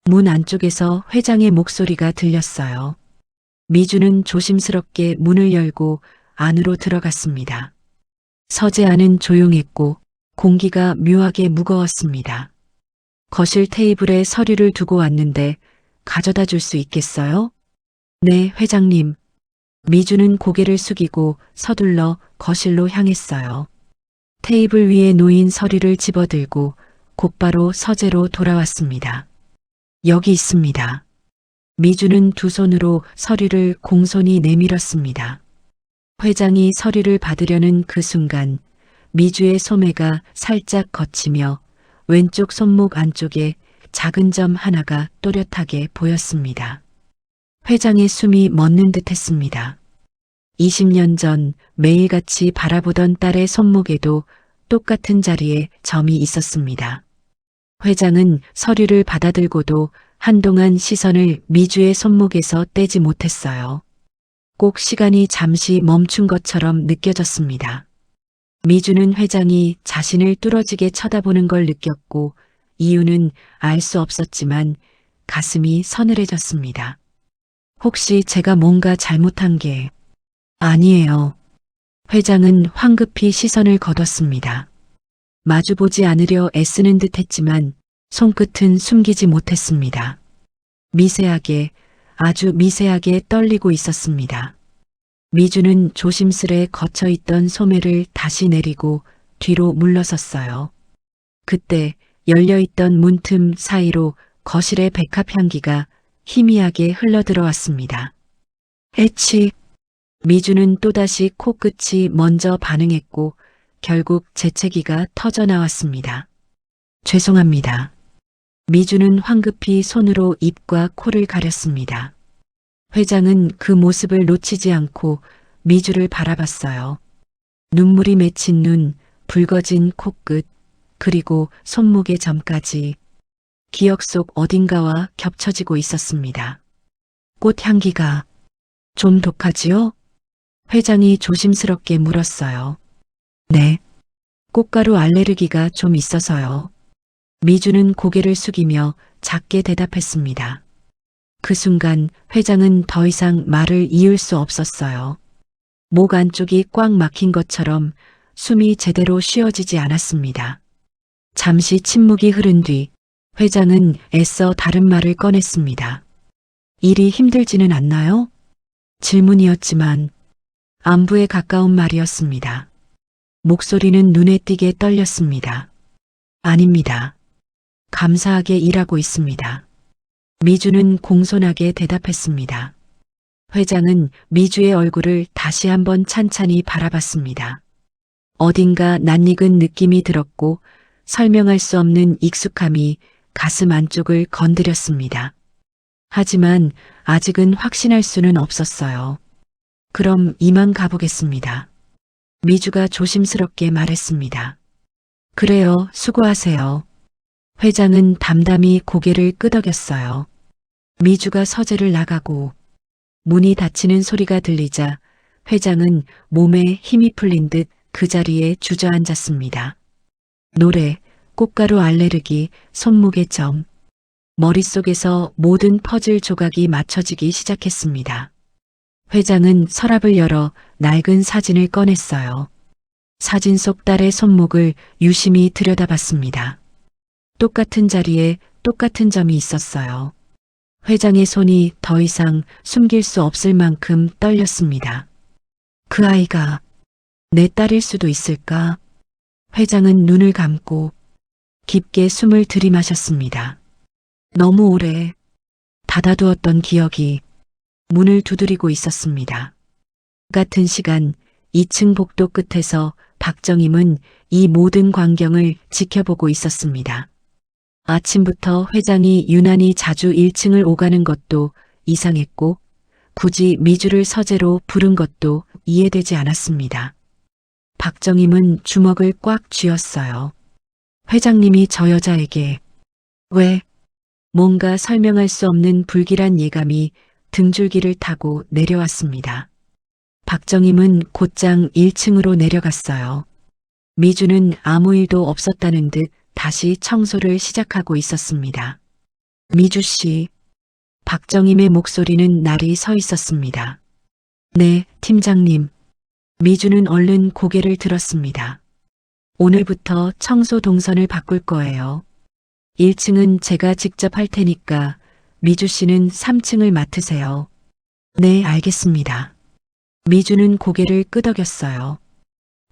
문 안쪽에서 회장의 목소리가 들렸어요. 미주는 조심스럽게 문을 열고 안으로 들어갔습니다. 서재 안은 조용했고 공기가 묘하게 무거웠습니다. 거실 테이블에 서류를 두고 왔는데 가져다 줄 수 있겠어요? 네, 회장님. 미주는 고개를 숙이고 서둘러 거실로 향했어요. 테이블 위에 놓인 서류를 집어들고 곧바로 서재로 돌아왔습니다. 여기 있습니다. 미주는 두 손으로 서류를 공손히 내밀었습니다. 회장이 서류를 받으려는 그 순간 미주의 소매가 살짝 걷히며 왼쪽 손목 안쪽에 작은 점 하나가 또렷하게 보였습니다. 회장의 숨이 멎는 듯 했습니다. 20년 전 매일같이 바라보던 딸의 손목에도 똑같은 자리에 점이 있었습니다. 회장은 서류를 받아들고도 한동안 시선을 미주의 손목에서 떼지 못했어요. 꼭 시간이 잠시 멈춘 것처럼 느껴졌습니다. 미주는 회장이 자신을 뚫어지게 쳐다보는 걸 느꼈고 이유는 알 수 없었지만 가슴이 서늘해졌습니다. 혹시 제가 뭔가 잘못한 게 아니에요. 회장은 황급히 시선을 거뒀습니다. 마주보지 않으려 애쓰는 듯 했지만 손끝은 숨기지 못했습니다. 미세하게, 아주 미세하게 떨리고 있었습니다. 미주는 조심스레 걷혀있던 소매를 다시 내리고 뒤로 물러섰어요. 그때 열려있던 문틈 사이로 거실의 백합 향기가 희미하게 흘러들어왔습니다. 에치! 미주는 또다시 코끝이 먼저 반응했고 결국 재채기가 터져나왔습니다. 죄송합니다. 미주는 황급히 손으로 입과 코를 가렸습니다. 회장은 그 모습을 놓치지 않고 미주를 바라봤어요. 눈물이 맺힌 눈, 붉어진 코끝, 그리고 손목의 점까지 기억 속 어딘가와 겹쳐지고 있었습니다. 꽃향기가 좀 독하지요? 회장이 조심스럽게 물었어요. 네. 꽃가루 알레르기가 좀 있어서요. 미주는 고개를 숙이며 작게 대답했습니다. 그 순간 회장은 더 이상 말을 이을 수 없었어요. 목 안쪽이 꽉 막힌 것처럼 숨이 제대로 쉬어지지 않았습니다. 잠시 침묵이 흐른 뒤 회장은 애써 다른 말을 꺼냈습니다. 일이 힘들지는 않나요? 질문이었지만 안부에 가까운 말이었습니다. 목소리는 눈에 띄게 떨렸습니다. 아닙니다. 감사하게 일하고 있습니다. 미주는 공손하게 대답했습니다. 회장은 미주의 얼굴을 다시 한번 찬찬히 바라봤습니다. 어딘가 낯익은 느낌이 들었고 설명할 수 없는 익숙함이 가슴 안쪽을 건드렸습니다. 하지만 아직은 확신할 수는 없었어요. 그럼 이만 가보겠습니다. 미주가 조심스럽게 말했습니다. 그래요, 수고하세요. 회장은 담담히 고개를 끄덕였어요. 미주가 서재를 나가고 문이 닫히는 소리가 들리자 회장은 몸에 힘이 풀린 듯 그 자리에 주저앉았습니다. 노래, 꽃가루 알레르기, 손목의 점. 머릿속에서 모든 퍼즐 조각이 맞춰지기 시작했습니다. 회장은 서랍을 열어 낡은 사진을 꺼냈어요. 사진 속 딸의 손목을 유심히 들여다봤습니다. 똑같은 자리에 똑같은 점이 있었어요. 회장의 손이 더 이상 숨길 수 없을 만큼 떨렸습니다. 그 아이가 내 딸일 수도 있을까? 회장은 눈을 감고 깊게 숨을 들이마셨습니다. 너무 오래 닫아두었던 기억이 문을 두드리고 있었습니다. 같은 시간 2층 복도 끝에서 박정임은 이 모든 광경을 지켜보고 있었습니다. 아침부터 회장이 유난히 자주 1층을 오가는 것도 이상했고 굳이 미주를 서재로 부른 것도 이해되지 않았습니다. 박정임은 주먹을 꽉 쥐었어요. 회장님이 저 여자에게 왜? 뭔가 설명할 수 없는 불길한 예감이 등줄기를 타고 내려왔습니다. 박정임은 곧장 1층으로 내려갔어요. 미주는 아무 일도 없었다는 듯 다시 청소를 시작하고 있었습니다. 미주 씨. 박정임의 목소리는 날이 서 있었습니다. 네, 팀장님. 미주는 얼른 고개를 들었습니다. 오늘부터 청소 동선을 바꿀 거예요. 1층은 제가 직접 할 테니까 미주 씨는 3층을 맡으세요. 네, 알겠습니다. 미주는 고개를 끄덕였어요.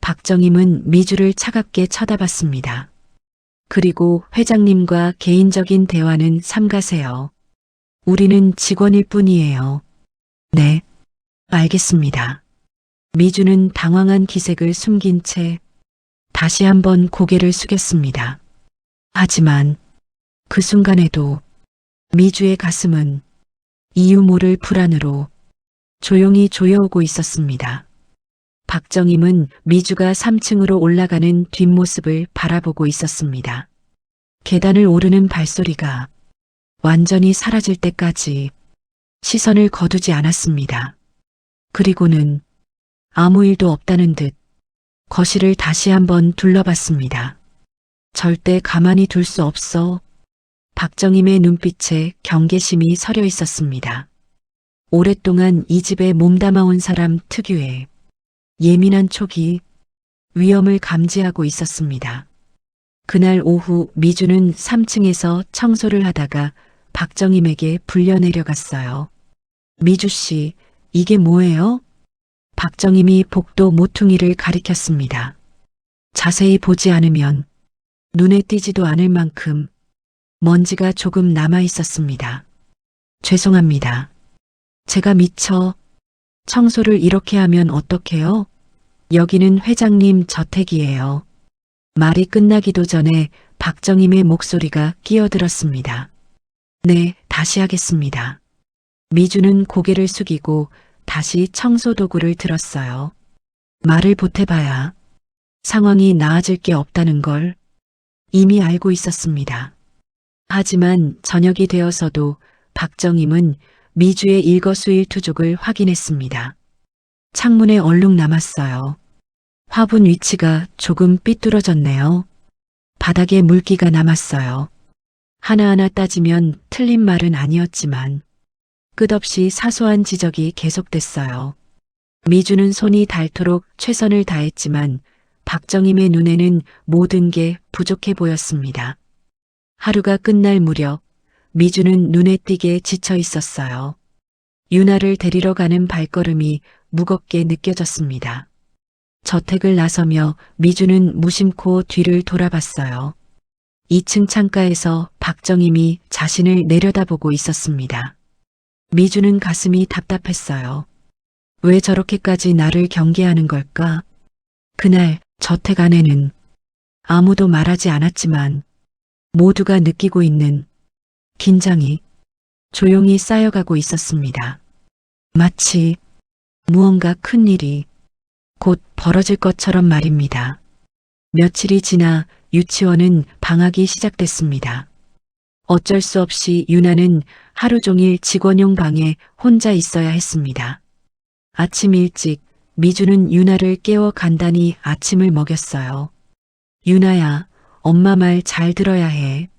박정임은 미주를 차갑게 쳐다봤습니다. 그리고 회장님과 개인적인 대화는 삼가세요. 우리는 직원일 뿐이에요. 네, 알겠습니다. 미주는 당황한 기색을 숨긴 채 다시 한번 고개를 숙였습니다. 하지만 그 순간에도 미주의 가슴은 이유 모를 불안으로 조용히 조여오고 있었습니다. 박정임은 미주가 3층으로 올라가는 뒷모습을 바라보고 있었습니다. 계단을 오르는 발소리가 완전히 사라질 때까지 시선을 거두지 않았습니다. 그리고는 아무 일도 없다는 듯 거실을 다시 한번 둘러봤습니다. 절대 가만히 둘 수 없어. 박정임의 눈빛에 경계심이 서려 있었습니다. 오랫동안 이 집에 몸담아온 사람 특유의 예민한 촉이 위험을 감지하고 있었습니다. 그날 오후 미주는 3층에서 청소를 하다가 박정임에게 불려 내려갔어요. 미주 씨, 이게 뭐예요? 박정임이 복도 모퉁이를 가리켰습니다. 자세히 보지 않으면 눈에 띄지도 않을 만큼 먼지가 조금 남아 있었습니다. 죄송합니다. 제가 미처 청소를 이렇게 하면 어떡해요? 여기는 회장님 저택이에요. 말이 끝나기도 전에 박정임의 목소리가 끼어들었습니다. 네, 다시 하겠습니다. 미주는 고개를 숙이고 다시 청소 도구를 들었어요. 말을 보태봐야 상황이 나아질 게 없다는 걸 이미 알고 있었습니다. 하지만 저녁이 되어서도 박정임은 미주의 일거수일투족을 확인했습니다. 창문에 얼룩 남았어요. 화분 위치가 조금 삐뚤어졌네요. 바닥에 물기가 남았어요. 하나하나 따지면 틀린 말은 아니었지만 끝없이 사소한 지적이 계속됐어요. 미주는 손이 닳도록 최선을 다했지만 박정임의 눈에는 모든 게 부족해 보였습니다. 하루가 끝날 무렵 미주는 눈에 띄게 지쳐 있었어요. 유나를 데리러 가는 발걸음이 무겁게 느껴졌습니다. 저택을 나서며 미주는 무심코 뒤를 돌아봤어요. 2층 창가에서 박정임이 자신을 내려다보고 있었습니다. 미주는 가슴이 답답했어요. 왜 저렇게까지 나를 경계하는 걸까? 그날 저택 안에는 아무도 말하지 않았지만 모두가 느끼고 있는 긴장이 조용히 쌓여가고 있었습니다. 마치 무언가 큰 일이 곧 벌어질 것처럼 말입니다. 며칠이 지나 유치원은 방학이 시작됐습니다. 어쩔 수 없이 유나는 하루 종일 직원용 방에 혼자 있어야 했습니다. 아침 일찍 미주는 유나를 깨워 간단히 아침을 먹였어요. 유나야, 엄마 말 잘 들어야 해.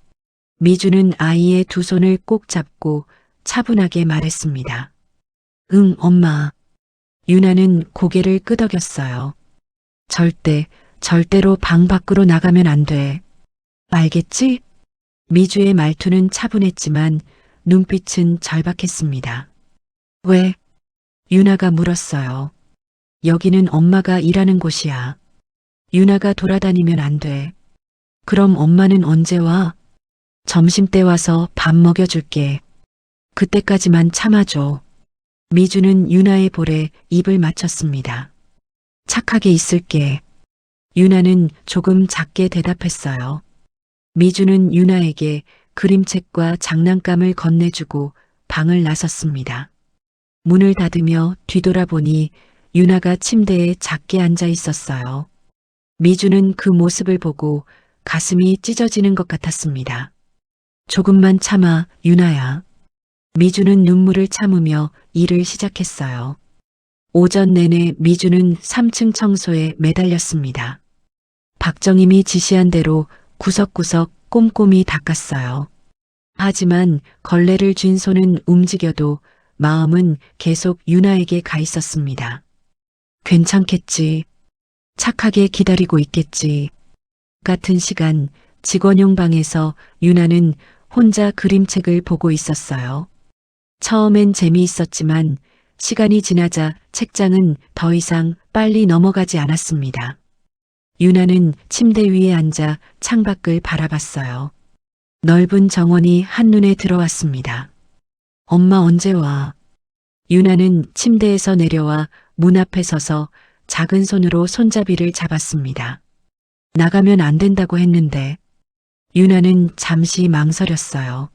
미주는 아이의 두 손을 꼭 잡고 차분하게 말했습니다. 응, 엄마. 유나는 고개를 끄덕였어요. 절대로 방 밖으로 나가면 안 돼. 알겠지? 미주의 말투는 차분했지만 눈빛은 절박했습니다. 왜? 유나가 물었어요. 여기는 엄마가 일하는 곳이야. 유나가 돌아다니면 안 돼. 그럼 엄마는 언제 와? 점심때 와서 밥 먹여줄게. 그때까지만 참아줘. 미주는 유나의 볼에 입을 맞췄습니다. 착하게 있을게. 유나는 조금 작게 대답했어요. 미주는 유나에게 그림책과 장난감을 건네주고 방을 나섰습니다. 문을 닫으며 뒤돌아보니 유나가 침대에 작게 앉아 있었어요. 미주는 그 모습을 보고 가슴이 찢어지는 것 같았습니다. 조금만 참아, 유나야. 미주는 눈물을 참으며 일을 시작했어요. 오전 내내 미주는 3층 청소에 매달렸습니다. 박정임이 지시한 대로 구석구석 꼼꼼히 닦았어요. 하지만 걸레를 쥔 손은 움직여도 마음은 계속 유나에게 가 있었습니다. 괜찮겠지. 착하게 기다리고 있겠지. 같은 시간 직원용 방에서 유나는 혼자 그림책을 보고 있었어요. 처음엔 재미있었지만 시간이 지나자 책장은 더 이상 빨리 넘어가지 않았습니다. 유나는 침대 위에 앉아 창밖을 바라봤어요. 넓은 정원이 한눈에 들어왔습니다. 엄마 언제 와? 유나는 침대에서 내려와 문 앞에 서서 작은 손으로 손잡이를 잡았습니다. 나가면 안 된다고 했는데. 유나는 잠시 망설였어요.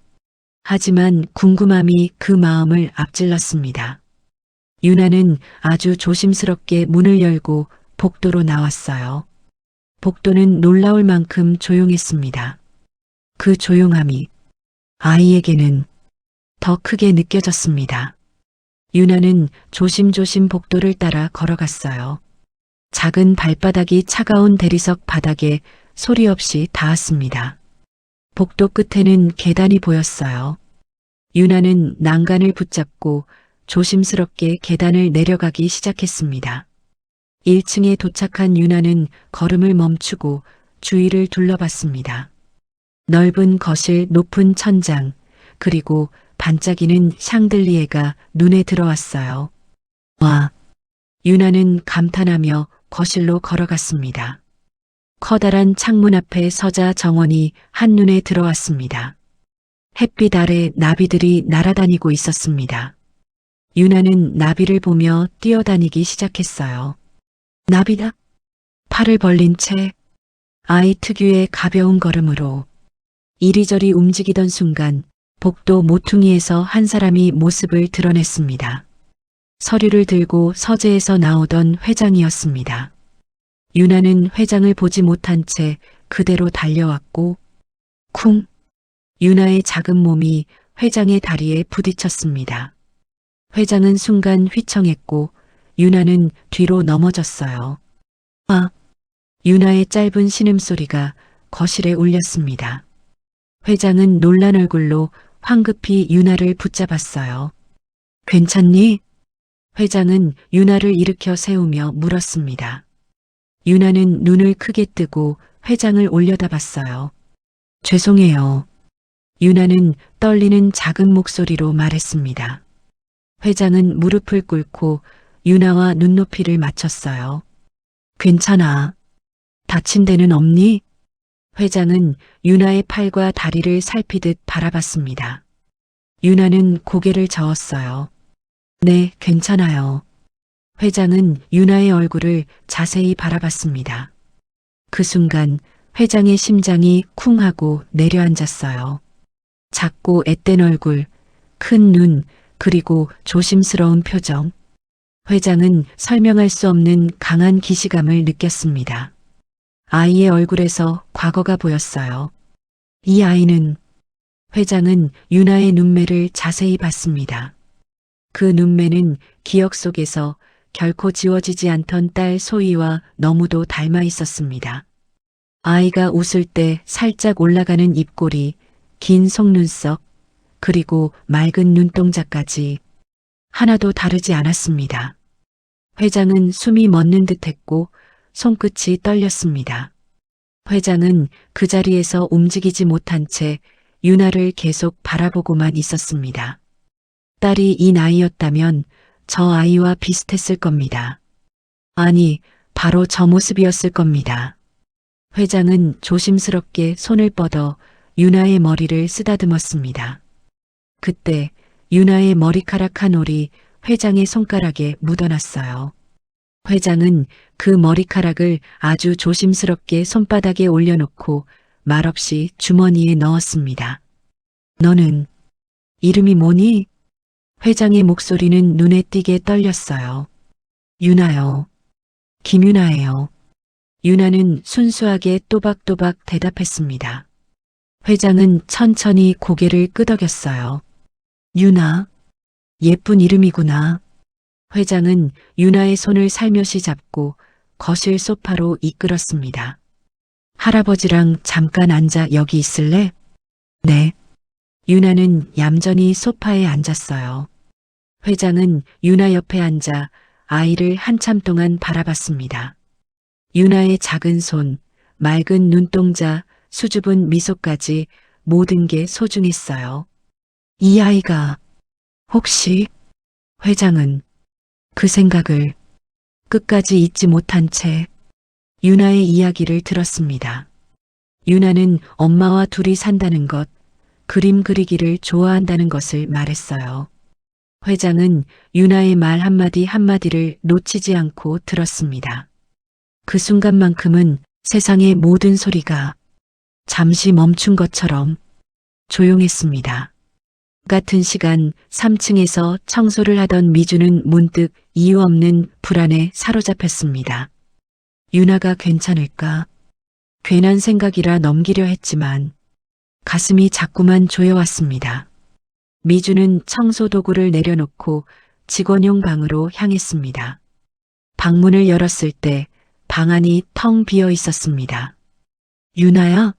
하지만 궁금함이 그 마음을 앞질렀습니다. 유나는 아주 조심스럽게 문을 열고 복도로 나왔어요. 복도는 놀라울 만큼 조용했습니다. 그 조용함이 아이에게는 더 크게 느껴졌습니다. 유나는 조심조심 복도를 따라 걸어갔어요. 작은 발바닥이 차가운 대리석 바닥에 소리 없이 닿았습니다. 복도 끝에는 계단이 보였어요. 유나는 난간을 붙잡고 조심스럽게 계단을 내려가기 시작했습니다. 1층에 도착한 유나는 걸음을 멈추고 주위를 둘러봤습니다. 넓은 거실, 높은 천장, 그리고 반짝이는 샹들리에가 눈에 들어왔어요. 와! 유나는 감탄하며 거실로 걸어갔습니다. 커다란 창문 앞에 서자 정원이 한눈에 들어왔습니다. 햇빛 아래 나비들이 날아다니고 있었습니다. 유나는 나비를 보며 뛰어다니기 시작했어요. 나비다? 팔을 벌린 채 아이 특유의 가벼운 걸음으로 이리저리 움직이던 순간 복도 모퉁이에서 한 사람이 모습을 드러냈습니다. 서류를 들고 서재에서 나오던 회장이었습니다. 유나는 회장을 보지 못한 채 그대로 달려왔고 쿵! 유나의 작은 몸이 회장의 다리에 부딪혔습니다. 회장은 순간 휘청했고 유나는 뒤로 넘어졌어요. 아! 유나의 짧은 신음소리가 거실에 올렸습니다. 회장은 놀란 얼굴로 황급히 유나를 붙잡았어요. 괜찮니? 회장은 유나를 일으켜 세우며 물었습니다. 유나는 눈을 크게 뜨고 회장을 올려다봤어요. 죄송해요. 유나는 떨리는 작은 목소리로 말했습니다. 회장은 무릎을 꿇고 유나와 눈높이를 맞췄어요. 괜찮아. 다친 데는 없니? 회장은 유나의 팔과 다리를 살피듯 바라봤습니다. 유나는 고개를 저었어요. 네, 괜찮아요. 회장은 유나의 얼굴을 자세히 바라봤습니다. 그 순간 회장의 심장이 쿵 하고 내려앉았어요. 작고 앳된 얼굴, 큰 눈, 그리고 조심스러운 표정. 회장은 설명할 수 없는 강한 기시감을 느꼈습니다. 아이의 얼굴에서 과거가 보였어요. 이 아이는 회장은 유나의 눈매를 자세히 봤습니다. 그 눈매는 기억 속에서 결코 지워지지 않던 딸 소희와 너무도 닮아 있었습니다. 아이가 웃을 때 살짝 올라가는 입꼬리, 긴 속눈썹, 그리고 맑은 눈동자까지 하나도 다르지 않았습니다. 회장은 숨이 멎는 듯했고 손끝이 떨렸습니다. 회장은 그 자리에서 움직이지 못한 채 유나를 계속 바라보고만 있었습니다. 딸이 이 나이였다면 저 아이와 비슷했을 겁니다. 아니, 바로 저 모습이었을 겁니다. 회장은 조심스럽게 손을 뻗어 유나의 머리를 쓰다듬었습니다. 그때 유나의 머리카락 한 올이 회장의 손가락에 묻어났어요. 회장은 그 머리카락을 아주 조심스럽게 손바닥에 올려놓고 말없이 주머니에 넣었습니다. 너는 이름이 뭐니? 회장의 목소리는 눈에 띄게 떨렸어요. 유나요. 김유나예요. 유나는 순수하게 또박또박 대답했습니다. 회장은 천천히 고개를 끄덕였어요. 유나, 예쁜 이름이구나. 회장은 유나의 손을 살며시 잡고 거실 소파로 이끌었습니다. 할아버지랑 잠깐 앉아 여기 있을래? 네. 유나는 얌전히 소파에 앉았어요. 회장은 유나 옆에 앉아 아이를 한참 동안 바라봤습니다. 유나의 작은 손, 맑은 눈동자, 수줍은 미소까지 모든 게 소중했어요. 이 아이가 혹시 회장은 그 생각을 끝까지 잊지 못한 채 유나의 이야기를 들었습니다. 유나는 엄마와 둘이 산다는 것, 그림 그리기를 좋아한다는 것을 말했어요. 회장은 유나의 말 한마디 한마디를 놓치지 않고 들었습니다. 그 순간만큼은 세상의 모든 소리가 잠시 멈춘 것처럼 조용했습니다. 같은 시간 3층에서 청소를 하던 미주는 문득 이유 없는 불안에 사로잡혔습니다. 유나가 괜찮을까? 괜한 생각이라 넘기려 했지만 가슴이 자꾸만 조여왔습니다. 미주는 청소 도구를 내려놓고 직원용 방으로 향했습니다. 방문을 열었을 때 방 안이 텅 비어 있었습니다. 유나야?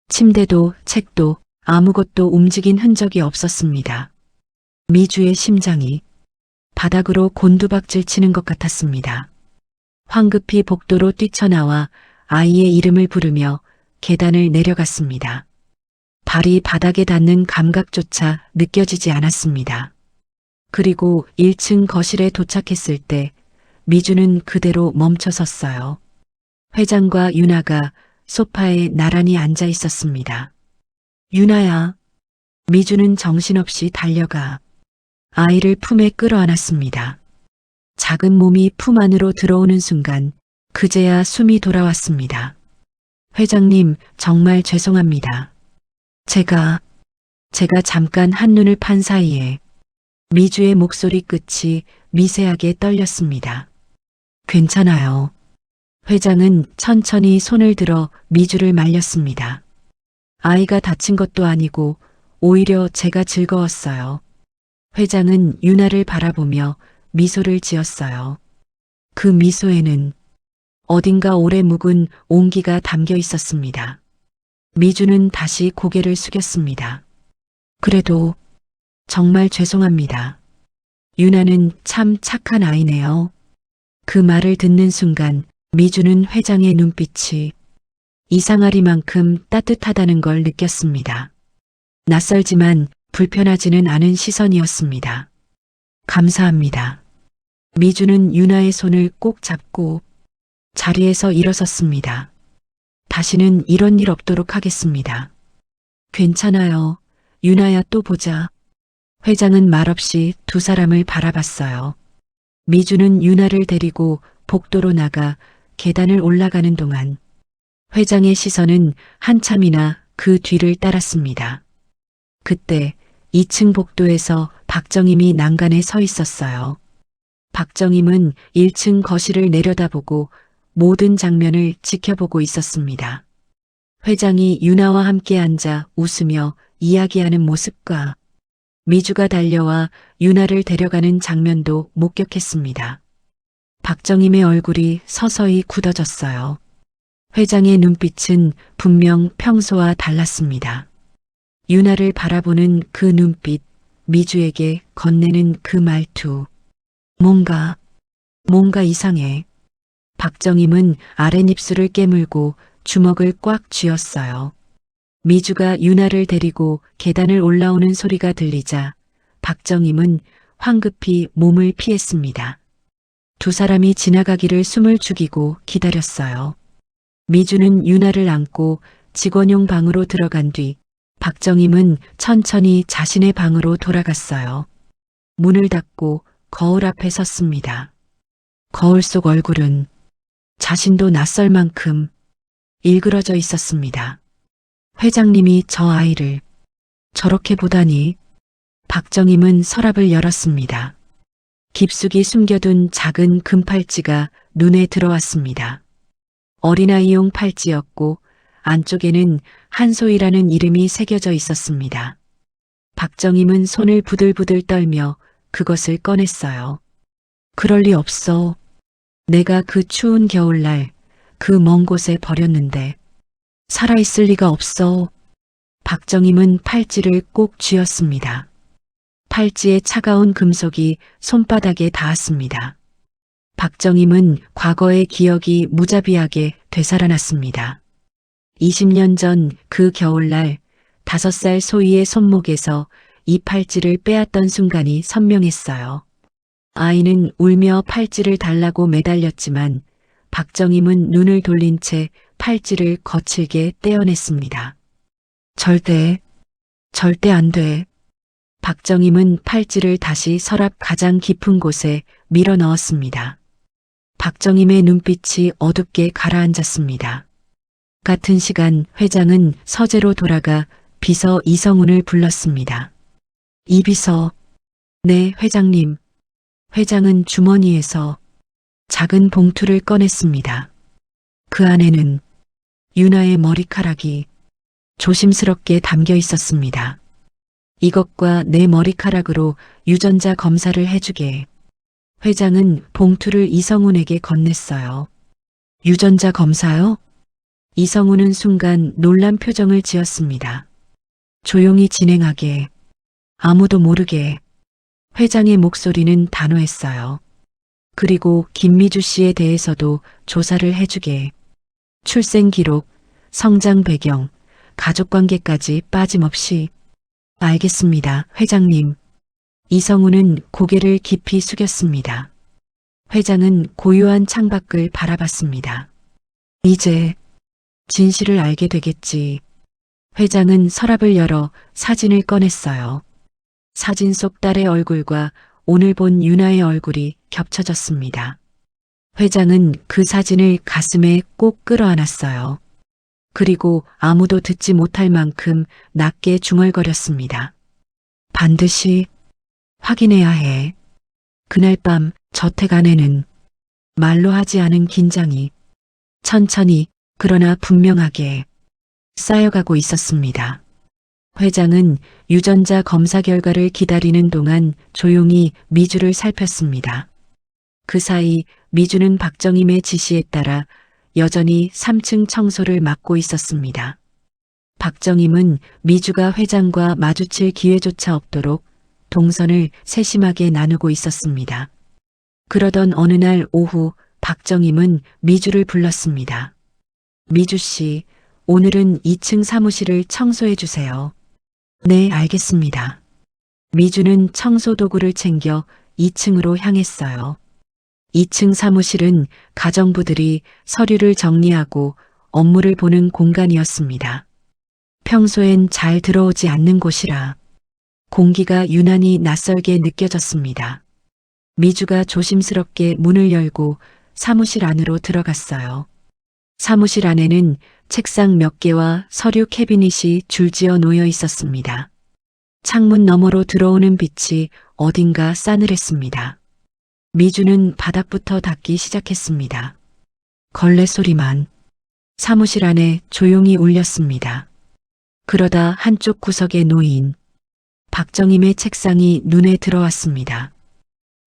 침대도 책도 아무것도 움직인 흔적이 없었습니다. 미주의 심장이 바닥으로 곤두박질 치는 것 같았습니다. 황급히 복도로 뛰쳐나와 아이의 이름을 부르며 계단을 내려갔습니다. 발이 바닥에 닿는 감각조차 느껴지지 않았습니다. 그리고 1층 거실에 도착했을 때 미주는 그대로 멈춰 섰어요. 회장과 유나가 소파에 나란히 앉아 있었습니다. 유나야. 미주는 정신없이 달려가 아이를 품에 끌어안았습니다. 작은 몸이 품 안으로 들어오는 순간 그제야 숨이 돌아왔습니다. 회장님, 정말 죄송합니다. 제가 잠깐 한눈을 판 사이에 미주의 목소리 끝이 미세하게 떨렸습니다. 괜찮아요. 회장은 천천히 손을 들어 미주를 말렸습니다. 아이가 다친 것도 아니고 오히려 제가 즐거웠어요. 회장은 유나를 바라보며 미소를 지었어요. 그 미소에는 어딘가 오래 묵은 온기가 담겨 있었습니다. 미주는 다시 고개를 숙였습니다. 그래도 정말 죄송합니다. 유나는 참 착한 아이네요. 그 말을 듣는 순간 미주는 회장의 눈빛이 이상하리만큼 따뜻하다는 걸 느꼈습니다. 낯설지만 불편하지는 않은 시선이었습니다. 감사합니다. 미주는 유나의 손을 꼭 잡고 자리에서 일어섰습니다. 다시는 이런 일 없도록 하겠습니다. 괜찮아요. 유나야, 또 보자. 회장은 말없이 두 사람을 바라봤어요. 미주는 유나를 데리고 복도로 나가 계단을 올라가는 동안 회장의 시선은 한참이나 그 뒤를 따랐습니다. 그때 2층 복도에서 박정임이 난간에 서 있었어요. 박정임은 1층 거실을 내려다보고 모든 장면을 지켜보고 있었습니다. 회장이 유나와 함께 앉아 웃으며 이야기하는 모습과 미주가 달려와 유나를 데려가는 장면도 목격했습니다. 박정임의 얼굴이 서서히 굳어졌어요. 회장의 눈빛은 분명 평소와 달랐습니다. 유나를 바라보는 그 눈빛, 미주에게 건네는 그 말투. 뭔가 이상해. 박정임은 아랫입술을 깨물고 주먹을 꽉 쥐었어요. 미주가 유나를 데리고 계단을 올라오는 소리가 들리자 박정임은 황급히 몸을 피했습니다. 두 사람이 지나가기를 숨을 죽이고 기다렸어요. 미주는 유나를 안고 직원용 방으로 들어간 뒤 박정임은 천천히 자신의 방으로 돌아갔어요. 문을 닫고 거울 앞에 섰습니다. 거울 속 얼굴은 자신도 낯설 만큼 일그러져 있었습니다. 회장님이 저 아이를 저렇게 보다니. 박정임은 서랍을 열었습니다. 깊숙이 숨겨둔 작은 금팔찌가 눈에 들어왔습니다. 어린아이용 팔찌였고 안쪽에는 한소희라는 이름이 새겨져 있었습니다. 박정임은 손을 부들부들 떨며 그것을 꺼냈어요. 그럴 리 없어. 내가 그 추운 겨울날 그 먼 곳에 버렸는데 살아있을 리가 없어. 박정임은 팔찌를 꼭 쥐었습니다. 팔찌의 차가운 금속이 손바닥에 닿았습니다. 박정임은 과거의 기억이 무자비하게 되살아났습니다. 20년 전 그 겨울날 5살 소희의 손목에서 이 팔찌를 빼앗던 순간이 선명했어요. 아이는 울며 팔찌를 달라고 매달렸지만 박정임은 눈을 돌린 채 팔찌를 거칠게 떼어냈습니다. 절대 안 돼. 박정임은 팔찌를 다시 서랍 가장 깊은 곳에 밀어 넣었습니다. 박정임의 눈빛이 어둡게 가라앉았습니다. 같은 시간 회장은 서재로 돌아가 비서 이성훈을 불렀습니다. 이 비서. 네, 회장님. 회장은 주머니에서 작은 봉투를 꺼냈습니다. 그 안에는 유나의 머리카락이 조심스럽게 담겨 있었습니다. 이것과 내 머리카락으로 유전자 검사를 해주게. 회장은 봉투를 이성훈에게 건넸어요. 유전자 검사요? 이성훈은 순간 놀란 표정을 지었습니다. 조용히 진행하게. 아무도 모르게. 회장의 목소리는 단호했어요. 그리고 김미주 씨에 대해서도 조사를 해주게. 출생 기록, 성장 배경, 가족관계까지 빠짐없이. 알겠습니다, 회장님. 이성훈은 고개를 깊이 숙였습니다. 회장은 고요한 창밖을 바라봤습니다. 이제 진실을 알게 되겠지. 회장은 서랍을 열어 사진을 꺼냈어요. 사진 속 딸의 얼굴과 오늘 본 유나의 얼굴이 겹쳐졌습니다. 회장은 그 사진을 가슴에 꼭 끌어안았어요. 그리고 아무도 듣지 못할 만큼 낮게 중얼거렸습니다. 반드시 확인해야 해. 그날 밤 저택 안에는 말로 하지 않은 긴장이 천천히 그러나 분명하게 쌓여가고 있었습니다. 회장은 유전자 검사 결과를 기다리는 동안 조용히 미주를 살폈습니다. 그 사이 미주는 박정임의 지시에 따라 여전히 3층 청소를 맡고 있었습니다. 박정임은 미주가 회장과 마주칠 기회조차 없도록 동선을 세심하게 나누고 있었습니다. 그러던 어느 날 오후 박정임은 미주를 불렀습니다. 미주 씨, 오늘은 2층 사무실을 청소해 주세요. 네, 알겠습니다. 미주는 청소 도구를 챙겨 2층으로 향했어요. 2층 사무실은 가정부들이 서류를 정리하고 업무를 보는 공간이었습니다. 평소엔 잘 들어오지 않는 곳이라 공기가 유난히 낯설게 느껴졌습니다. 미주가 조심스럽게 문을 열고 사무실 안으로 들어갔어요. 사무실 안에는 책상 몇 개와 서류 캐비닛이 줄지어 놓여 있었습니다. 창문 너머로 들어오는 빛이 어딘가 싸늘했습니다. 미주는 바닥부터 닦기 시작했습니다. 걸레 소리만 사무실 안에 조용히 울렸습니다. 그러다 한쪽 구석에 놓인 박정임의 책상이 눈에 들어왔습니다.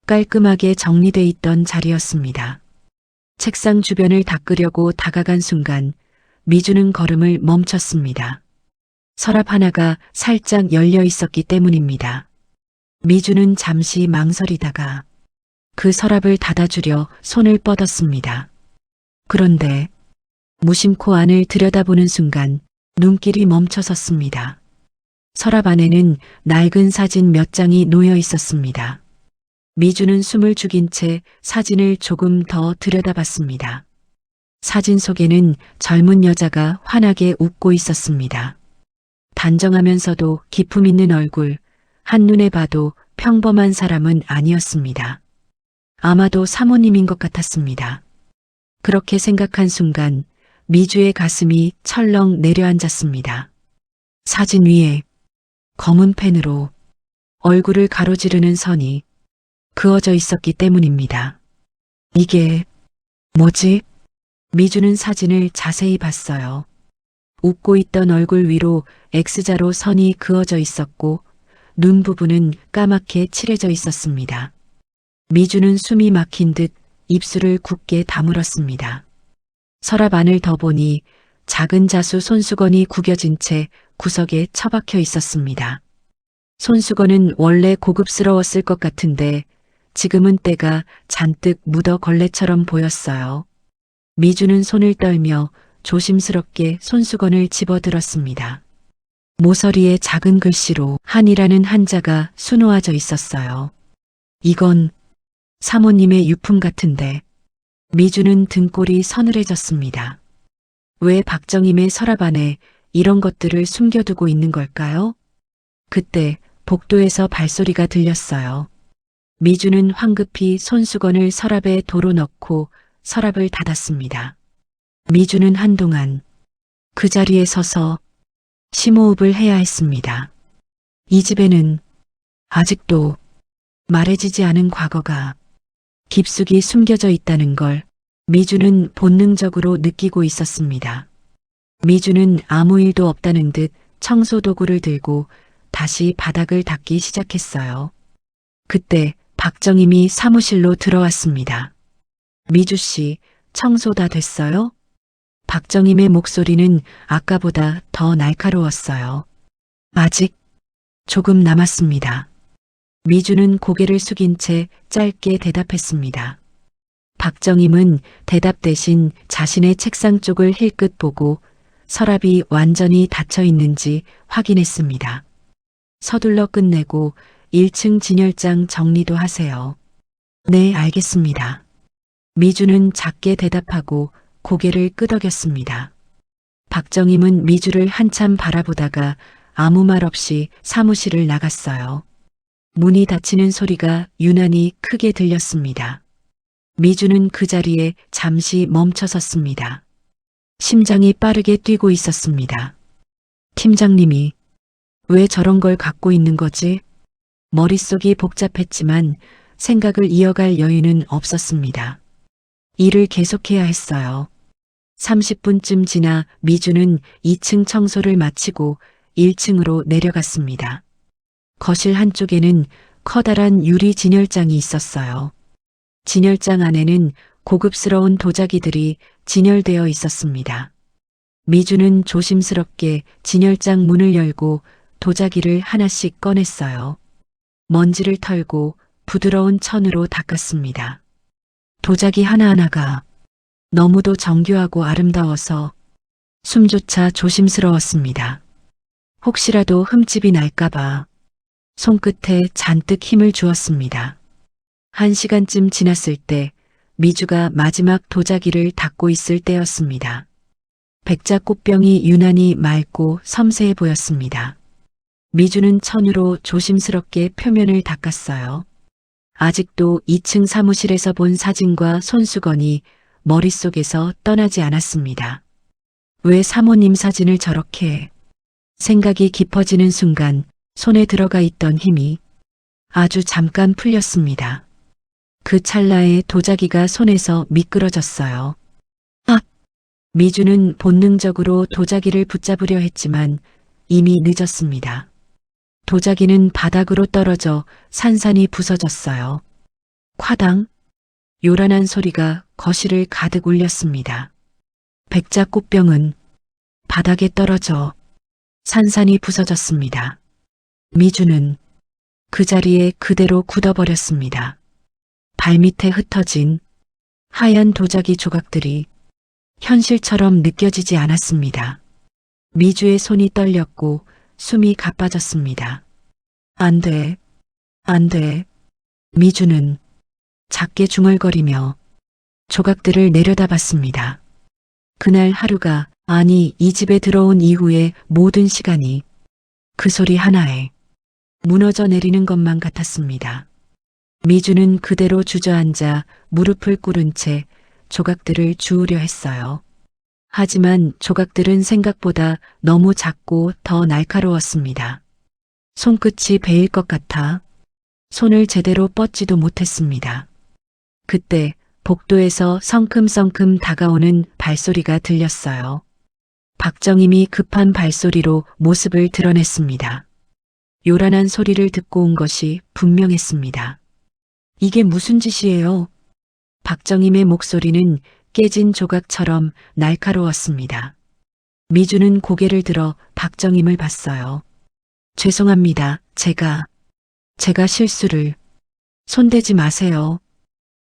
깔끔하게 정리돼 있던 자리였습니다. 책상 주변을 닦으려고 다가간 순간 미주는 걸음을 멈췄습니다. 서랍 하나가 살짝 열려 있었기 때문입니다. 미주는 잠시 망설이다가 그 서랍을 닫아주려 손을 뻗었습니다. 그런데 무심코 안을 들여다보는 순간 눈길이 멈춰섰습니다. 서랍 안에는 낡은 사진 몇 장이 놓여 있었습니다. 미주는 숨을 죽인 채 사진을 조금 더 들여다봤습니다. 사진 속에는 젊은 여자가 환하게 웃고 있었습니다. 단정하면서도 기품 있는 얼굴, 한눈에 봐도 평범한 사람은 아니었습니다. 아마도 사모님인 것 같았습니다. 그렇게 생각한 순간 미주의 가슴이 철렁 내려앉았습니다. 사진 위에 검은 펜으로 얼굴을 가로지르는 선이 그어져 있었기 때문입니다. 이게 뭐지? 미주는 사진을 자세히 봤어요. 웃고 있던 얼굴 위로 X자로 선이 그어져 있었고 눈 부분은 까맣게 칠해져 있었습니다. 미주는 숨이 막힌 듯 입술을 굳게 다물었습니다. 서랍 안을 더 보니 작은 자수 손수건이 구겨진 채 구석에 처박혀 있었습니다. 손수건은 원래 고급스러웠을 것 같은데 지금은 때가 잔뜩 묻어 걸레처럼 보였어요. 미주는 손을 떨며 조심스럽게 손수건을 집어들었습니다. 모서리에 작은 글씨로 한이라는 한자가 수놓아져 있었어요. 이건 사모님의 유품 같은데. 미주는 등골이 서늘해졌습니다. 왜 박정임의 서랍 안에 이런 것들을 숨겨두고 있는 걸까요? 그때 복도에서 발소리가 들렸어요. 미주는 황급히 손수건을 서랍에 도로 넣고 서랍을 닫았습니다. 미주는 한동안 그 자리에 서서 심호흡을 해야 했습니다. 이 집에는 아직도 말해지지 않은 과거가 깊숙이 숨겨져 있다는 걸 미주는 본능적으로 느끼고 있었습니다. 미주는 아무 일도 없다는 듯 청소 도구를 들고 다시 바닥을 닦기 시작했어요. 그때 박정임이 사무실로 들어왔습니다. 미주 씨, 청소 다 됐어요? 박정임의 목소리는 아까보다 더 날카로웠어요. 아직 조금 남았습니다. 미주는 고개를 숙인 채 짧게 대답했습니다. 박정임은 대답 대신 자신의 책상 쪽을 힐끗 보고 서랍이 완전히 닫혀 있는지 확인했습니다. 서둘러 끝내고 1층 진열장 정리도 하세요. 네, 알겠습니다. 미주는 작게 대답하고 고개를 끄덕였습니다. 박정임은 미주를 한참 바라보다가 아무 말 없이 사무실을 나갔어요. 문이 닫히는 소리가 유난히 크게 들렸습니다. 미주는 그 자리에 잠시 멈춰 섰습니다. 심장이 빠르게 뛰고 있었습니다. 팀장님이 왜 저런 걸 갖고 있는 거지? 머릿속이 복잡했지만 생각을 이어갈 여유는 없었습니다. 일을 계속해야 했어요. 30분쯤 지나 미주는 2층 청소를 마치고 1층으로 내려갔습니다. 거실 한쪽에는 커다란 유리 진열장이 있었어요. 진열장 안에는 고급스러운 도자기들이 진열되어 있었습니다. 미주는 조심스럽게 진열장 문을 열고 도자기를 하나씩 꺼냈어요. 먼지를 털고 부드러운 천으로 닦았습니다. 도자기 하나하나가 너무도 정교하고 아름다워서 숨조차 조심스러웠습니다. 혹시라도 흠집이 날까봐 손끝에 잔뜩 힘을 주었습니다. 1시간쯤 지났을 때 미주가 마지막 도자기를 닦고 있을 때였습니다. 백자 꽃병이 유난히 맑고 섬세해 보였습니다. 미주는 천으로 조심스럽게 표면을 닦았어요. 아직도 2층 사무실에서 본 사진과 손수건이 머릿속에서 떠나지 않았습니다. 왜 사모님 사진을 저렇게? 생각이 깊어지는 순간 손에 들어가 있던 힘이 아주 잠깐 풀렸습니다. 그 찰나에 도자기가 손에서 미끄러졌어요. 아! 미주는 본능적으로 도자기를 붙잡으려 했지만 이미 늦었습니다. 도자기는 바닥으로 떨어져 산산이 부서졌어요. 콰당! 요란한 소리가 거실을 가득 울렸습니다. 백자 꽃병은 바닥에 떨어져 산산이 부서졌습니다. 미주는 그 자리에 그대로 굳어버렸습니다. 발밑에 흩어진 하얀 도자기 조각들이 현실처럼 느껴지지 않았습니다. 미주의 손이 떨렸고 숨이 가빠졌습니다. 안 돼, 안 돼. 미주는 작게 중얼거리며 조각들을 내려다봤습니다. 그날 하루가, 아니 이 집에 들어온 이후의 모든 시간이 그 소리 하나에 무너져 내리는 것만 같았습니다. 미주는 그대로 주저앉아 무릎을 꿇은 채 조각들을 주우려 했어요. 하지만 조각들은 생각보다 너무 작고 더 날카로웠습니다. 손끝이 베일 것 같아 손을 제대로 뻗지도 못했습니다. 그때 복도에서 성큼성큼 다가오는 발소리가 들렸어요. 박정임이 급한 발소리로 모습을 드러냈습니다. 요란한 소리를 듣고 온 것이 분명했습니다. 이게 무슨 짓이에요? 박정임의 목소리는 깨진 조각처럼 날카로웠습니다. 미주는 고개를 들어 박정임을 봤어요. 죄송합니다. 제가 실수를. 손대지 마세요.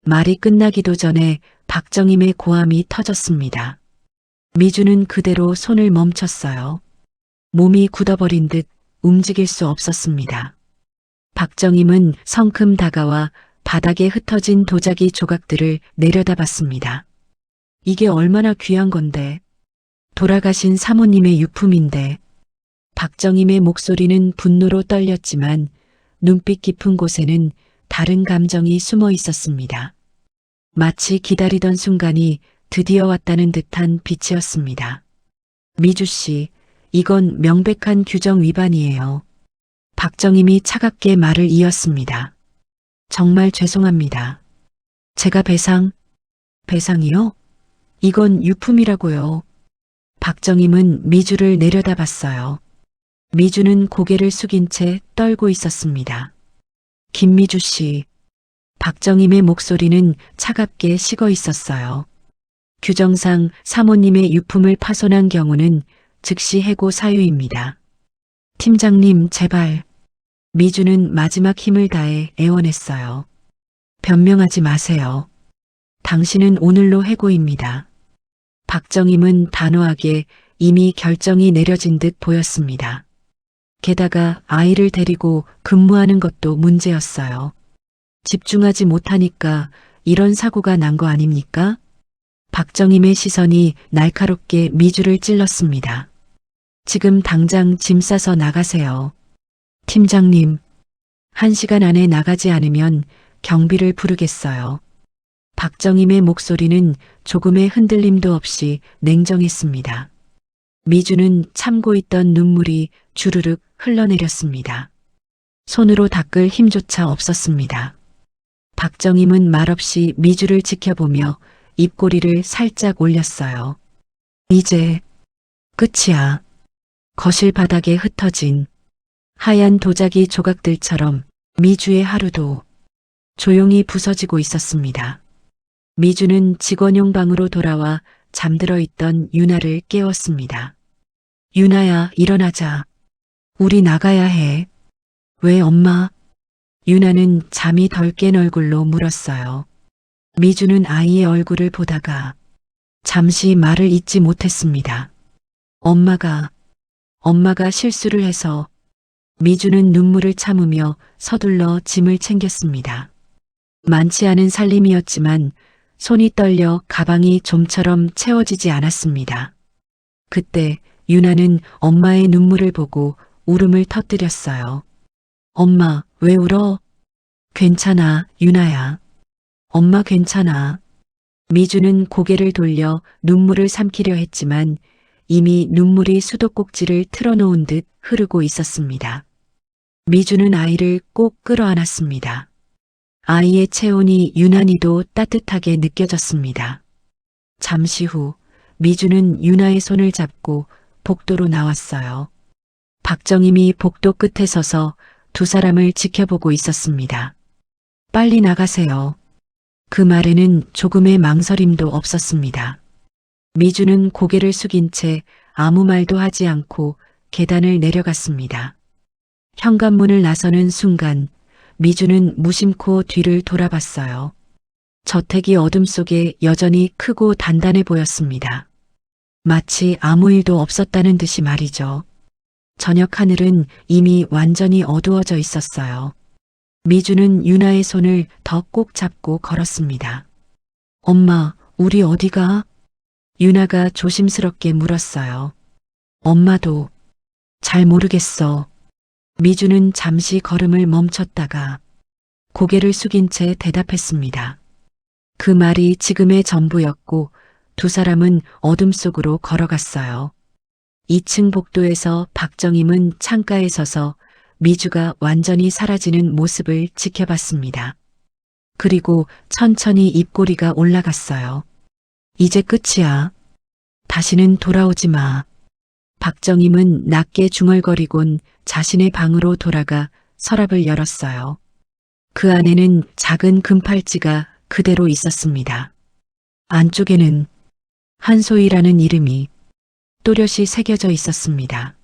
말이 끝나기도 전에 박정임의 고함이 터졌습니다. 미주는 그대로 손을 멈췄어요. 몸이 굳어버린 듯 움직일 수 없었습니다. 박정임은 성큼 다가와 바닥에 흩어진 도자기 조각들을 내려다봤습니다. 이게 얼마나 귀한 건데. 돌아가신 사모님의 유품인데. 박정임의 목소리는 분노로 떨렸지만 눈빛 깊은 곳에는 다른 감정이 숨어 있었습니다. 마치 기다리던 순간이 드디어 왔다는 듯한 빛이었습니다. 미주 씨, 이건 명백한 규정 위반이에요. 박정임이 차갑게 말을 이었습니다. 정말 죄송합니다. 제가 배상이요? 이건 유품이라고요. 박정임은 미주를 내려다봤어요. 미주는 고개를 숙인 채 떨고 있었습니다. 김미주 씨. 박정임의 목소리는 차갑게 식어 있었어요. 규정상 사모님의 유품을 파손한 경우는 즉시 해고 사유입니다. 팀장님, 제발. 미주는 마지막 힘을 다해 애원했어요. 변명하지 마세요. 당신은 오늘로 해고입니다. 박정임은 단호하게 이미 결정이 내려진 듯 보였습니다. 게다가 아이를 데리고 근무하는 것도 문제였어요. 집중하지 못하니까 이런 사고가 난 거 아닙니까? 박정임의 시선이 날카롭게 미주를 찔렀습니다. 지금 당장 짐 싸서 나가세요. 팀장님, 1시간 안에 나가지 않으면 경비를 부르겠어요. 박정임의 목소리는 조금의 흔들림도 없이 냉정했습니다. 미주는 참고 있던 눈물이 주르륵 흘러내렸습니다. 손으로 닦을 힘조차 없었습니다. 박정임은 말없이 미주를 지켜보며 입꼬리를 살짝 올렸어요. 이제 끝이야. 거실 바닥에 흩어진 하얀 도자기 조각들처럼 미주의 하루도 조용히 부서지고 있었습니다. 미주는 직원용 방으로 돌아와 잠들어 있던 유나를 깨웠습니다. 유나야, 일어나자. 우리 나가야 해. 왜 엄마? 유나는 잠이 덜 깬 얼굴로 물었어요. 미주는 아이의 얼굴을 보다가 잠시 말을 잇지 못했습니다. 엄마가 실수를 해서. 미주는 눈물을 참으며 서둘러 짐을 챙겼습니다. 많지 않은 살림이었지만 손이 떨려 가방이 좀처럼 채워지지 않았습니다. 그때 유나는 엄마의 눈물을 보고 울음을 터뜨렸어요. 엄마, 왜 울어? 괜찮아, 유나야. 엄마 괜찮아. 미주는 고개를 돌려 눈물을 삼키려 했지만 이미 눈물이 수도꼭지를 틀어놓은 듯 흐르고 있었습니다. 미주는 아이를 꼭 끌어안았습니다. 아이의 체온이 유난히도 따뜻하게 느껴졌습니다. 잠시 후 미주는 유나의 손을 잡고 복도로 나왔어요. 박정임이 복도 끝에 서서 두 사람을 지켜보고 있었습니다. 빨리 나가세요. 그 말에는 조금의 망설임도 없었습니다. 미주는 고개를 숙인 채 아무 말도 하지 않고 계단을 내려갔습니다. 현관문을 나서는 순간 미주는 무심코 뒤를 돌아봤어요. 저택이 어둠 속에 여전히 크고 단단해 보였습니다. 마치 아무 일도 없었다는 듯이 말이죠. 저녁 하늘은 이미 완전히 어두워져 있었어요. 미주는 유나의 손을 더 꼭 잡고 걸었습니다. 엄마, 우리 어디가? 유나가 조심스럽게 물었어요. 엄마도 잘 모르겠어. 미주는 잠시 걸음을 멈췄다가 고개를 숙인 채 대답했습니다. 그 말이 지금의 전부였고 두 사람은 어둠 속으로 걸어갔어요. 2층 복도에서 박정임은 창가에 서서 미주가 완전히 사라지는 모습을 지켜봤습니다. 그리고 천천히 입꼬리가 올라갔어요. 이제 끝이야. 다시는 돌아오지 마. 박정임은 낮게 중얼거리곤 자신의 방으로 돌아가 서랍을 열었어요. 그 안에는 작은 금팔찌가 그대로 있었습니다. 안쪽에는 한소희라는 이름이 또렷이 새겨져 있었습니다.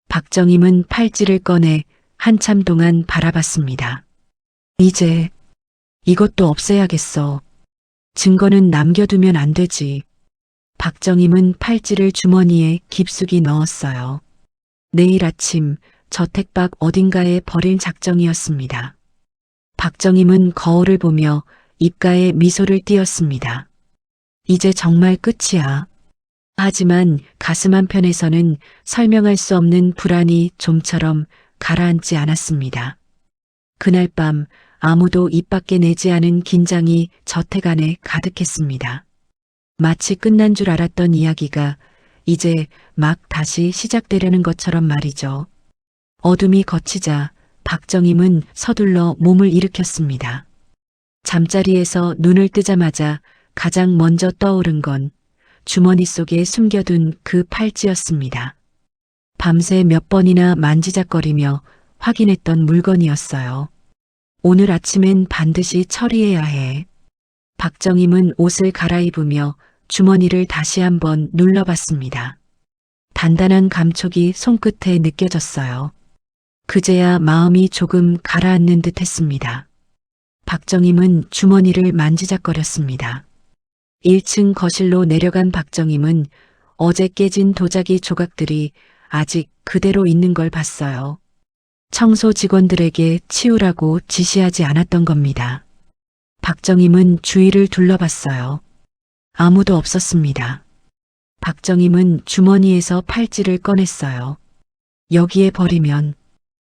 박정임은 팔찌를 꺼내 한참 동안 바라봤습니다. 이제 이것도 없애야겠어. 증거는 남겨두면 안 되지. 박정임은 팔찌를 주머니에 깊숙이 넣었어요. 내일 아침 저택 밖 어딘가에 버릴 작정이었습니다. 박정임은 거울을 보며 입가에 미소를 띄었습니다. 이제 정말 끝이야. 하지만 가슴 한편에서는 설명할 수 없는 불안이 좀처럼 가라앉지 않았습니다. 그날 밤 아무도 입 밖에 내지 않은 긴장이 저택 안에 가득했습니다. 마치 끝난 줄 알았던 이야기가 이제 막 다시 시작되려는 것처럼 말이죠. 어둠이 걷히자 박정임은 서둘러 몸을 일으켰습니다. 잠자리에서 눈을 뜨자마자 가장 먼저 떠오른 건 주머니 속에 숨겨둔 그 팔찌였습니다. 밤새 몇 번이나 만지작거리며 확인했던 물건이었어요. 오늘 아침엔 반드시 처리해야 해. 박정임은 옷을 갈아입으며 주머니를 다시 한번 눌러봤습니다. 단단한 감촉이 손끝에 느껴졌어요. 그제야 마음이 조금 가라앉는 듯 했습니다. 박정임은 주머니를 만지작거렸습니다. 1층 거실로 내려간 박정임은 어제 깨진 도자기 조각들이 아직 그대로 있는 걸 봤어요. 청소 직원들에게 치우라고 지시하지 않았던 겁니다. 박정임은 주위를 둘러봤어요. 아무도 없었습니다. 박정임은 주머니에서 팔찌를 꺼냈어요. 여기에 버리면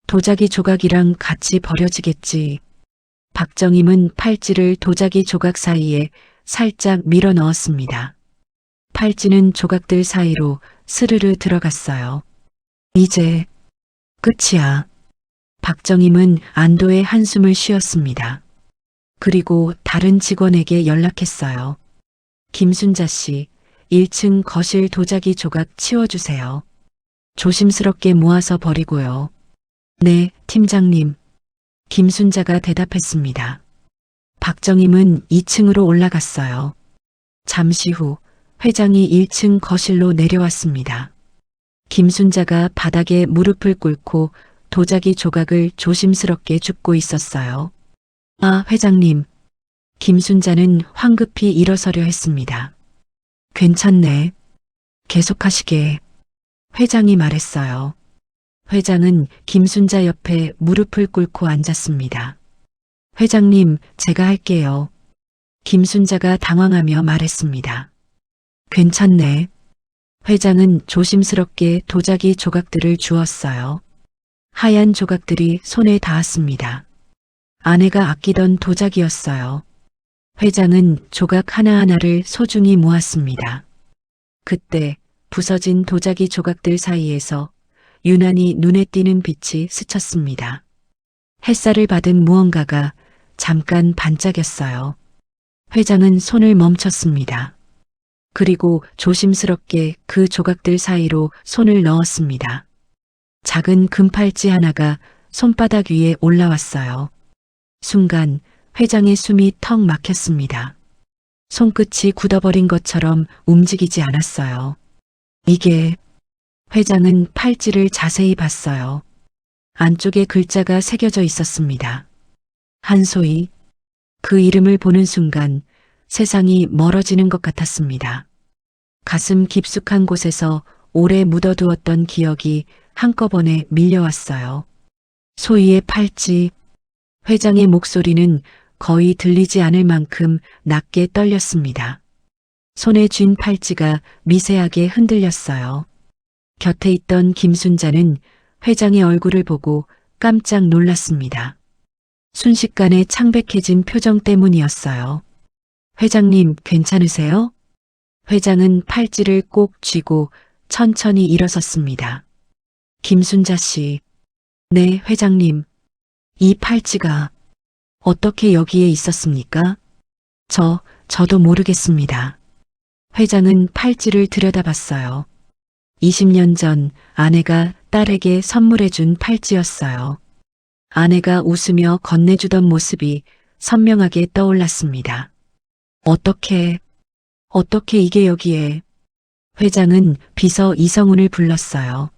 도자기 조각이랑 같이 버려지겠지. 박정임은 팔찌를 도자기 조각 사이에 살짝 밀어 넣었습니다. 팔찌는 조각들 사이로 스르르 들어갔어요. 이제 끝이야. 박정임은 안도의 한숨을 쉬었습니다. 그리고 다른 직원에게 연락했어요. 김순자 씨, 1층 거실 도자기 조각 치워주세요. 조심스럽게 모아서 버리고요. 네, 팀장님. 김순자가 대답했습니다. 박정임은 2층으로 올라갔어요. 잠시 후 회장이 1층 거실로 내려왔습니다. 김순자가 바닥에 무릎을 꿇고 도자기 조각을 조심스럽게 줍고 있었어요. 아, 회장님. 김순자는 황급히 일어서려 했습니다. 괜찮네. 계속하시게. 회장이 말했어요. 회장은 김순자 옆에 무릎을 꿇고 앉았습니다. 회장님, 제가 할게요. 김순자가 당황하며 말했습니다. 괜찮네. 회장은 조심스럽게 도자기 조각들을 주었어요. 하얀 조각들이 손에 닿았습니다. 아내가 아끼던 도자기였어요. 회장은 조각 하나하나를 소중히 모았습니다. 그때 부서진 도자기 조각들 사이에서 유난히 눈에 띄는 빛이 스쳤습니다. 햇살을 받은 무언가가 잠깐 반짝였어요. 회장은 손을 멈췄습니다. 그리고 조심스럽게 그 조각들 사이로 손을 넣었습니다. 작은 금팔찌 하나가 손바닥 위에 올라왔어요. 순간 회장의 숨이 턱 막혔습니다. 손끝이 굳어버린 것처럼 움직이지 않았어요. 이게... 회장은 팔찌를 자세히 봤어요. 안쪽에 글자가 새겨져 있었습니다. 한소희. 그 이름을 보는 순간 세상이 멀어지는 것 같았습니다. 가슴 깊숙한 곳에서 오래 묻어두었던 기억이 한꺼번에 밀려왔어요. 소희의 팔찌. 회장의 목소리는 거의 들리지 않을 만큼 낮게 떨렸습니다. 손에 쥔 팔찌가 미세하게 흔들렸어요. 곁에 있던 김순자는 회장의 얼굴을 보고 깜짝 놀랐습니다. 순식간에 창백해진 표정 때문이었어요. 회장님, 괜찮으세요? 회장은 팔찌를 꼭 쥐고 천천히 일어섰습니다. 김순자 씨. 네, 회장님. 이 팔찌가 어떻게 여기에 있었습니까? 저도 모르겠습니다. 회장은 팔찌를 들여다봤어요. 20년 전 아내가 딸에게 선물해준 팔찌였어요. 아내가 웃으며 건네주던 모습이 선명하게 떠올랐습니다. 어떻게 이게 여기에... 회장은 비서 이성훈을 불렀어요.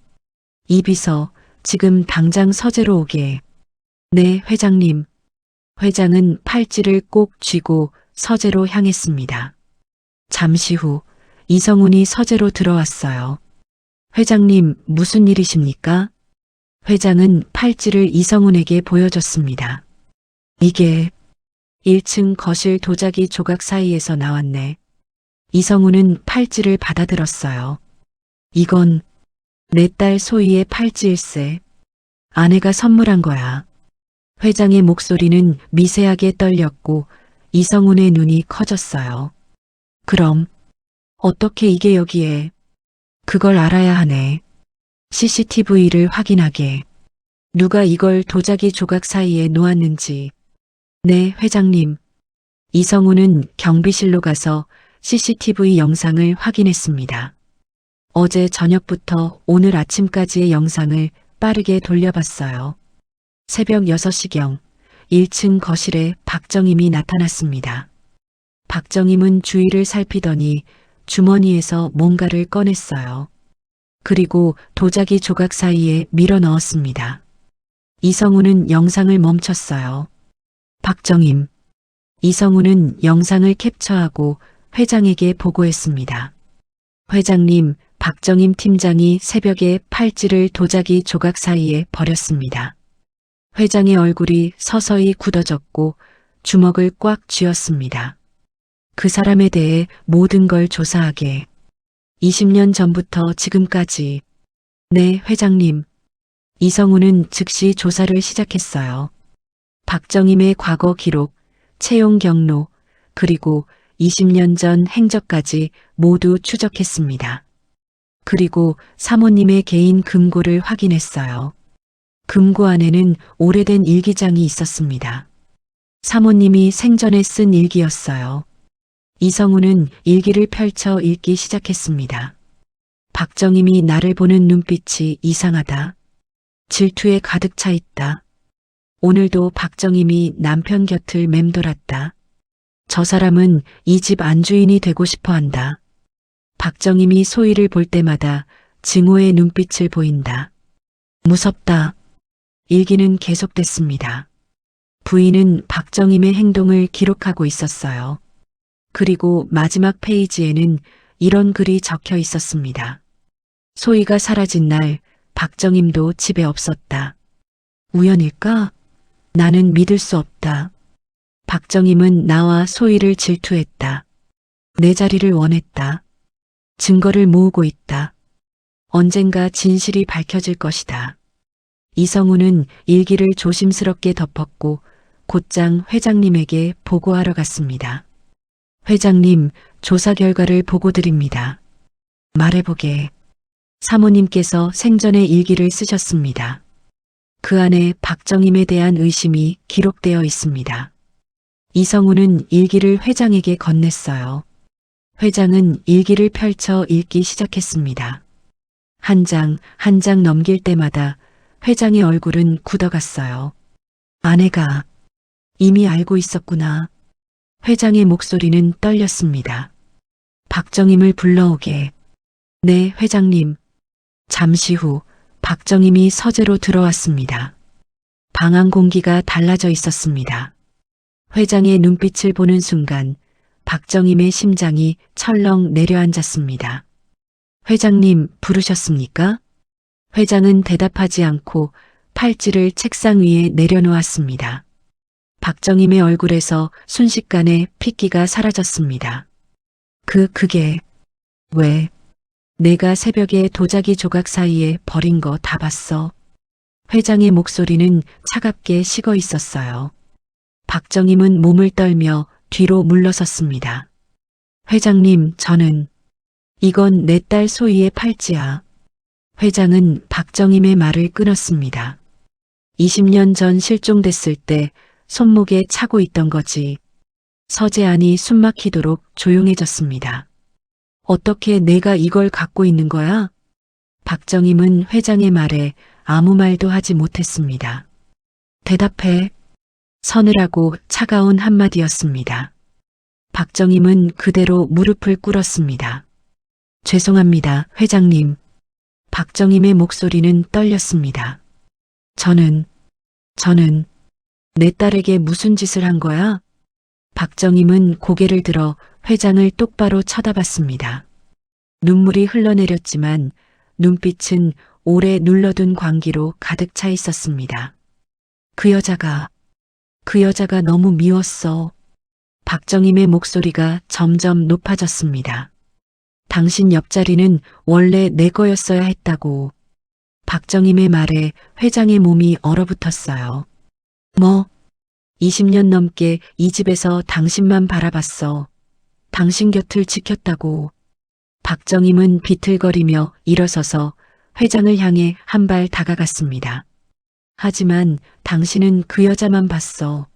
이 비서, 지금 당장 서재로 오게. 네, 회장님. 회장은 팔찌를 꼭 쥐고 서재로 향했습니다. 잠시 후 이성훈이 서재로 들어왔어요. 회장님, 무슨 일이십니까? 회장은 팔찌를 이성훈에게 보여줬습니다. 이게 1층 거실 도자기 조각 사이에서 나왔네. 이성훈은 팔찌를 받아들었어요. 이건 내 딸 소희의 팔찌일세. 아내가 선물한 거야. 회장의 목소리는 미세하게 떨렸고 이성훈의 눈이 커졌어요. 그럼 어떻게 이게 여기에... 그걸 알아야 하네. CCTV를 확인하게. 누가 이걸 도자기 조각 사이에 놓았는지. 네, 회장님. 이성훈은 경비실로 가서 CCTV 영상을 확인했습니다. 어제 저녁부터 오늘 아침까지의 영상을 빠르게 돌려봤어요. 새벽 6시경 1층 거실에 박정임이 나타났습니다. 박정임은 주위를 살피더니 주머니에서 뭔가를 꺼냈어요. 그리고 도자기 조각 사이에 밀어 넣었습니다. 이성훈은 영상을 멈췄어요. 박정임. 이성훈은 영상을 캡처하고 회장에게 보고했습니다. 회장님, 박정임 팀장이 새벽에 팔찌를 도자기 조각 사이에 버렸습니다. 회장의 얼굴이 서서히 굳어졌고 주먹을 꽉 쥐었습니다. 그 사람에 대해 모든 걸 조사하게. 20년 전부터 지금까지. 네, 회장님. 이성훈은 즉시 조사를 시작했어요. 박정임의 과거 기록, 채용 경로, 그리고 20년 전 행적까지 모두 추적했습니다. 그리고 사모님의 개인 금고를 확인했어요. 금고 안에는 오래된 일기장이 있었습니다. 사모님이 생전에 쓴 일기였어요. 이성훈은 일기를 펼쳐 읽기 시작했습니다. 박정임이 나를 보는 눈빛이 이상하다. 질투에 가득 차 있다. 오늘도 박정임이 남편 곁을 맴돌았다. 저 사람은 이 집 안주인이 되고 싶어 한다. 박정임이 소희를 볼 때마다 증오의 눈빛을 보인다. 무섭다. 일기는 계속됐습니다. 부인은 박정임의 행동을 기록하고 있었어요. 그리고 마지막 페이지에는 이런 글이 적혀 있었습니다. 소희가 사라진 날 박정임도 집에 없었다. 우연일까? 나는 믿을 수 없다. 박정임은 나와 소희를 질투했다. 내 자리를 원했다. 증거를 모으고 있다. 언젠가 진실이 밝혀질 것이다. 이성우는 일기를 조심스럽게 덮었고 곧장 회장님에게 보고하러 갔습니다. 회장님, 조사 결과를 보고 드립니다. 말해보게. 사모님께서 생전에 일기를 쓰셨습니다. 그 안에 박정임에 대한 의심이 기록되어 있습니다. 이성우는 일기를 회장에게 건넸어요. 회장은 일기를 펼쳐 읽기 시작했습니다. 한 장, 한 장 넘길 때마다 회장의 얼굴은 굳어갔어요. 아내가 이미 알고 있었구나. 회장의 목소리는 떨렸습니다. 박정임을 불러오게. 네, 회장님. 잠시 후 박정임이 서재로 들어왔습니다. 방 안 공기가 달라져 있었습니다. 회장의 눈빛을 보는 순간 박정임의 심장이 철렁 내려앉았습니다. 회장님, 부르셨습니까? 회장은 대답하지 않고 팔찌를 책상 위에 내려놓았습니다. 박정임의 얼굴에서 순식간에 핏기가 사라졌습니다. 그게 왜? 내가 새벽에 도자기 조각 사이에 버린 거 다 봤어. 회장의 목소리는 차갑게 식어 있었어요. 박정임은 몸을 떨며 뒤로 물러섰습니다. 회장님, 이건 내 딸 소희의 팔찌야. 회장은 박정임의 말을 끊었습니다. 20년 전 실종됐을 때 손목에 차고 있던 거지. 서재 안이 숨막히도록 조용해졌습니다. 어떻게 내가 이걸 갖고 있는 거야? 박정임은 회장의 말에 아무 말도 하지 못했습니다. 대답해. 서늘하고 차가운 한마디였습니다. 박정임은 그대로 무릎을 꿇었습니다. 죄송합니다, 회장님. 박정임의 목소리는 떨렸습니다. 저는 내 딸에게 무슨 짓을 한 거야? 박정임은 고개를 들어 회장을 똑바로 쳐다봤습니다. 눈물이 흘러내렸지만 눈빛은 오래 눌러둔 광기로 가득 차 있었습니다. 그 여자가 너무 미웠어. 박정임의 목소리가 점점 높아졌습니다. 당신 옆자리는 원래 내 거였어야 했다고. 박정임의 말에 회장의 몸이 얼어붙었어요. 20년 넘게 이 집에서 당신만 바라봤어. 당신 곁을 지켰다고. 박정임은 비틀거리며 일어서서 회장을 향해 한 발 다가갔습니다. 하지만 당신은 그 여자만 봤어.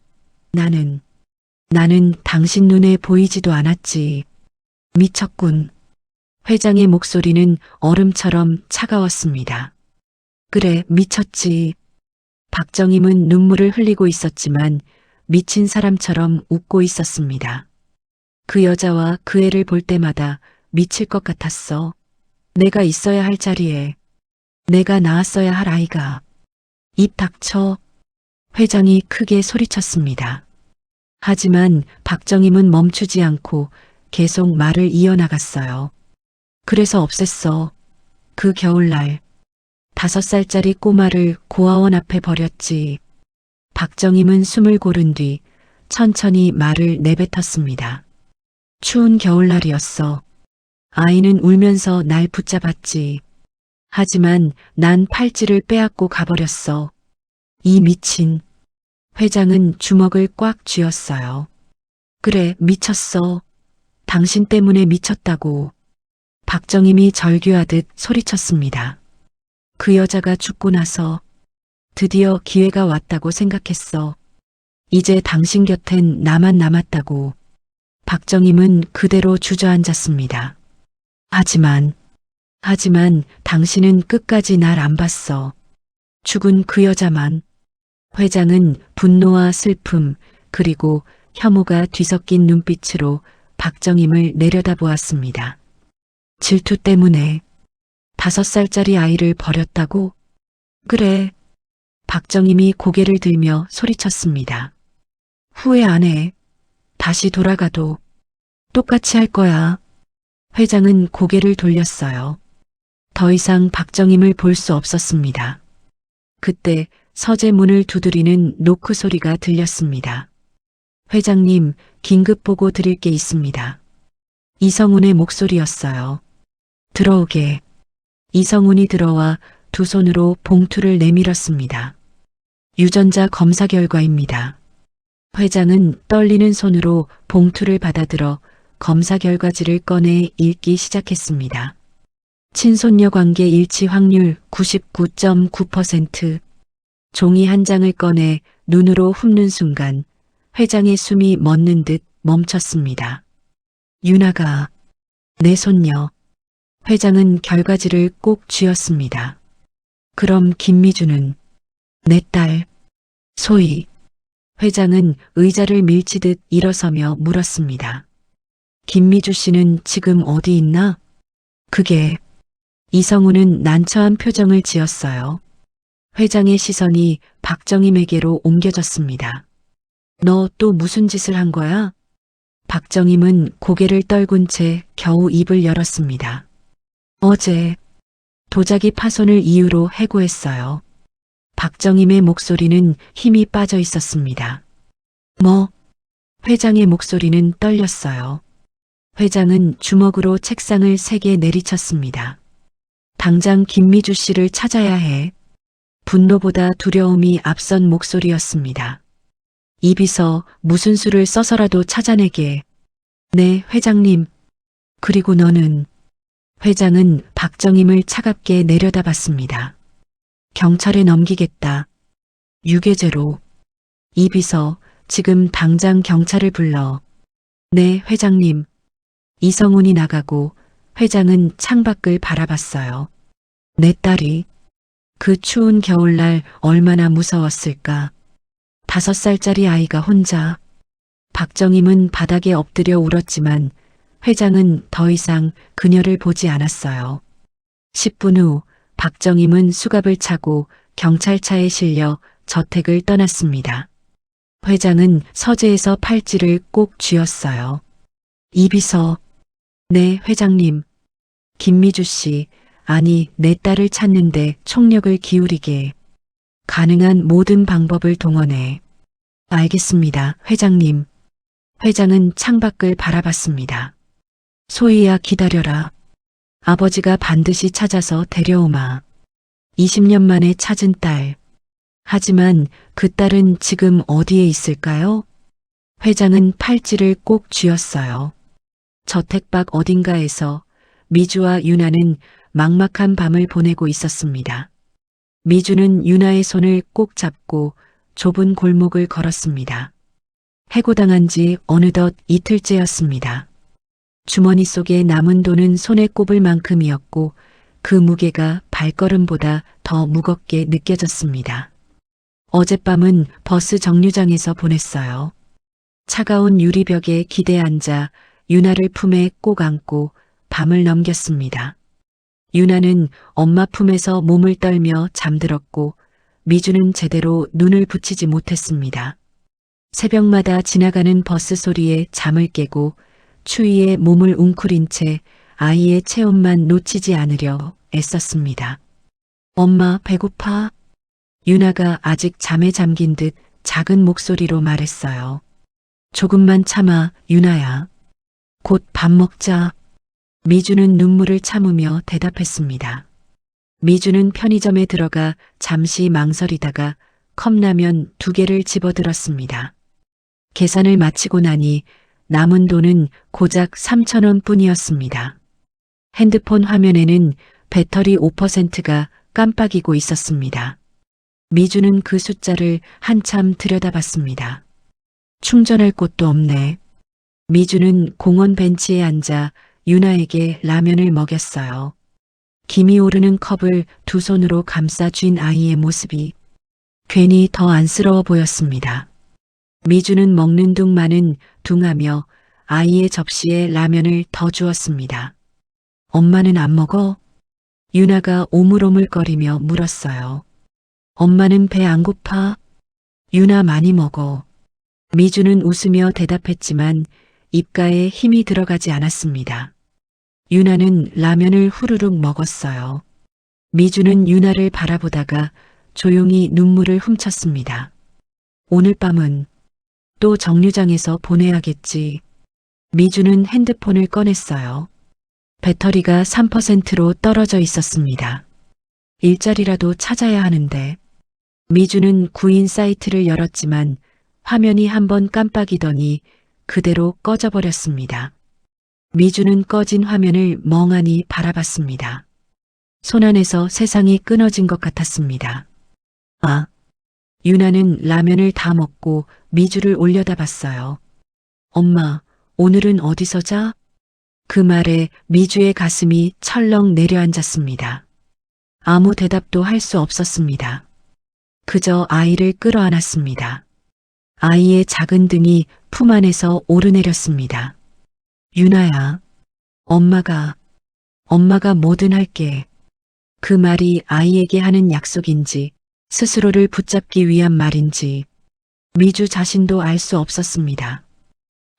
나는 당신 눈에 보이지도 않았지. 미쳤군. 회장의 목소리는 얼음처럼 차가웠습니다. 그래, 미쳤지. 박정임은 눈물을 흘리고 있었지만 미친 사람처럼 웃고 있었습니다. 그 여자와 그 애를 볼 때마다 미칠 것 같았어. 내가 있어야 할 자리에, 내가 낳았어야 할 아이가. 입 닥쳐. 회장이 크게 소리쳤습니다. 하지만 박정임은 멈추지 않고 계속 말을 이어나갔어요. 그래서 없앴어. 그 겨울날 5살짜리 꼬마를 고아원 앞에 버렸지. 박정임은 숨을 고른 뒤 천천히 말을 내뱉었습니다. 추운 겨울날이었어. 아이는 울면서 날 붙잡았지. 하지만 난 팔찌를 빼앗고 가버렸어. 이 미친. 회장은 주먹을 꽉 쥐었어요. 그래, 미쳤어. 당신 때문에 미쳤다고. 박정임이 절규하듯 소리쳤습니다. 그 여자가 죽고 나서 드디어 기회가 왔다고 생각했어. 이제 당신 곁엔 나만 남았다고. 박정임은 그대로 주저앉았습니다. 하지만 당신은 끝까지 날 안 봤어. 죽은 그 여자만. 회장은 분노와 슬픔 그리고 혐오가 뒤섞인 눈빛으로 박정임을 내려다보았습니다. 질투 때문에 5살짜리 아이를 버렸다고? 그래. 박정임이 고개를 들며 소리쳤습니다. 후회 안 해. 다시 돌아가도 똑같이 할 거야. 회장은 고개를 돌렸어요. 더 이상 박정임을 볼 수 없었습니다. 그때 서재 문을 두드리는 노크 소리가 들렸습니다. 회장님, 긴급 보고 드릴 게 있습니다. 이성훈의 목소리였어요. 들어오게. 이성훈이 들어와 두 손으로 봉투를 내밀었습니다. 유전자 검사 결과입니다. 회장은 떨리는 손으로 봉투를 받아들어 검사 결과지를 꺼내 읽기 시작했습니다. 친손녀 관계 일치 확률 99.9%. 종이 한 장을 꺼내 눈으로 훑는 순간 회장의 숨이 멎는 듯 멈췄습니다. 유나가 내 손녀. 회장은 결과지를 꼭 쥐었습니다. 그럼 김미주는 내 딸. 소희. 회장은 의자를 밀치듯 일어서며 물었습니다. 김미주 씨는 지금 어디 있나? 그게. 이성훈은 난처한 표정을 지었어요. 회장의 시선이 박정임에게로 옮겨졌습니다. 너 또 무슨 짓을 한 거야? 박정임은 고개를 떨군 채 겨우 입을 열었습니다. 어제 도자기 파손을 이유로 해고했어요. 박정임의 목소리는 힘이 빠져 있었습니다. 뭐? 회장의 목소리는 떨렸어요. 회장은 주먹으로 책상을 세게 내리쳤습니다. 당장 김미주 씨를 찾아야 해. 분노보다 두려움이 앞선 목소리였습니다. 이비서 무슨 수를 써서라도 찾아내게. 네, 회장님. 그리고 너는. 회장은 박정임을 차갑게 내려다봤습니다. 경찰에 넘기겠다. 유괴죄로. 이비서 지금 당장 경찰을 불러. 네, 회장님. 이성훈이 나가고 회장은 창밖을 바라봤어요. 내 딸이 그 추운 겨울날 얼마나 무서웠을까. 5살짜리 아이가 혼자. 박정임은 바닥에 엎드려 울었지만 회장은 더 이상 그녀를 보지 않았어요. 10분 후 박정임은 수갑을 차고 경찰차에 실려 저택을 떠났습니다. 회장은 서재에서 팔찌를 꼭 쥐었어요. 이비서. 네, 회장님. 김미주 씨, 아니 내 딸을 찾는데 총력을 기울이게. 가능한 모든 방법을 동원해. 알겠습니다, 회장님. 회장은 창밖을 바라봤습니다. 소희야 기다려라. 아버지가 반드시 찾아서 데려오마. 20년 만에 찾은 딸. 하지만 그 딸은 지금 어디에 있을까요? 회장은 팔찌를 꼭 쥐었어요. 저택 밖 어딘가에서 미주와 유나는 막막한 밤을 보내고 있었습니다. 미주는 유나의 손을 꼭 잡고 좁은 골목을 걸었습니다. 해고당한 지 어느덧 이틀째였습니다. 주머니 속에 남은 돈은 손에 꼽을 만큼이었고 그 무게가 발걸음보다 더 무겁게 느껴졌습니다. 어젯밤은 버스 정류장에서 보냈어요. 차가운 유리벽에 기대 앉아 유나를 품에 꼭 안고 밤을 넘겼습니다. 유나는 엄마 품에서 몸을 떨며 잠들었고 미주는 제대로 눈을 붙이지 못했습니다. 새벽마다 지나가는 버스 소리에 잠을 깨고 추위에 몸을 웅크린 채 아이의 체온만 놓치지 않으려 애썼습니다. 엄마 배고파? 유나가 아직 잠에 잠긴 듯 작은 목소리로 말했어요. 조금만 참아, 유나야. 곧 밥 먹자. 미주는 눈물을 참으며 대답했습니다. 미주는 편의점에 들어가 잠시 망설이다가 컵라면 2개를 집어들었습니다. 계산을 마치고 나니 남은 돈은 고작 3,000원 뿐이었습니다. 핸드폰 화면에는 배터리 5%가 깜빡이고 있었습니다. 미주는 그 숫자를 한참 들여다봤습니다. 충전할 곳도 없네. 미주는 공원 벤치에 앉아 유나에게 라면을 먹였어요. 김이 오르는 컵을 두 손으로 감싸 쥔 아이의 모습이 괜히 더 안쓰러워 보였습니다. 미주는 먹는 둥 마는 둥하며 아이의 접시에 라면을 더 주었습니다. 엄마는 안 먹어? 유나가 오물오물거리며 물었어요. 엄마는 배 안 고파? 유나 많이 먹어. 미주는 웃으며 대답했지만 입가에 힘이 들어가지 않았습니다. 유나는 라면을 후루룩 먹었어요. 미주는 유나를 바라보다가 조용히 눈물을 훔쳤습니다. 오늘 밤은 또 정류장에서 보내야겠지. 미주는 핸드폰을 꺼냈어요. 배터리가 3%로 떨어져 있었습니다. 일자리라도 찾아야 하는데. 미주는 구인 사이트를 열었지만 화면이 한번 깜빡이더니 그대로 꺼져버렸습니다. 미주는 꺼진 화면을 멍하니 바라봤습니다. 손안에서 세상이 끊어진 것 같았습니다. 아, 유나는 라면을 다 먹고 미주를 올려다봤어요. 엄마, 오늘은 어디서 자? 그 말에 미주의 가슴이 철렁 내려앉았습니다. 아무 대답도 할 수 없었습니다. 그저 아이를 끌어안았습니다. 아이의 작은 등이 품 안에서 오르내렸습니다. 유나야, 엄마가 뭐든 할게. 그 말이 아이에게 하는 약속인지 스스로를 붙잡기 위한 말인지 미주 자신도 알 수 없었습니다.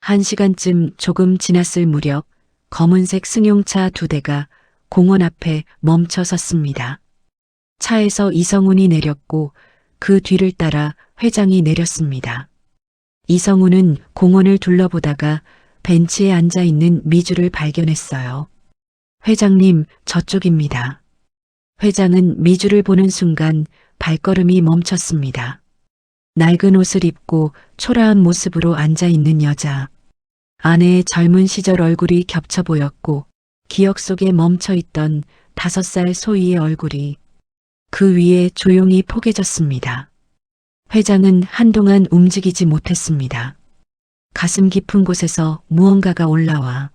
1시간쯤 조금 지났을 무렵 검은색 승용차 2대가 공원 앞에 멈춰 섰습니다. 차에서 이성훈이 내렸고 그 뒤를 따라 회장이 내렸습니다. 이성훈은 공원을 둘러보다가 벤치에 앉아 있는 미주를 발견했어요. 회장님, 저쪽입니다. 회장은 미주를 보는 순간 발걸음이 멈췄습니다. 낡은 옷을 입고 초라한 모습으로 앉아 있는 여자. 아내의 젊은 시절 얼굴이 겹쳐 보였고 기억 속에 멈춰 있던 5살 소희의 얼굴이 그 위에 조용히 포개졌습니다. 회장은 한동안 움직이지 못했습니다. 가슴 깊은 곳에서 무언가가 올라와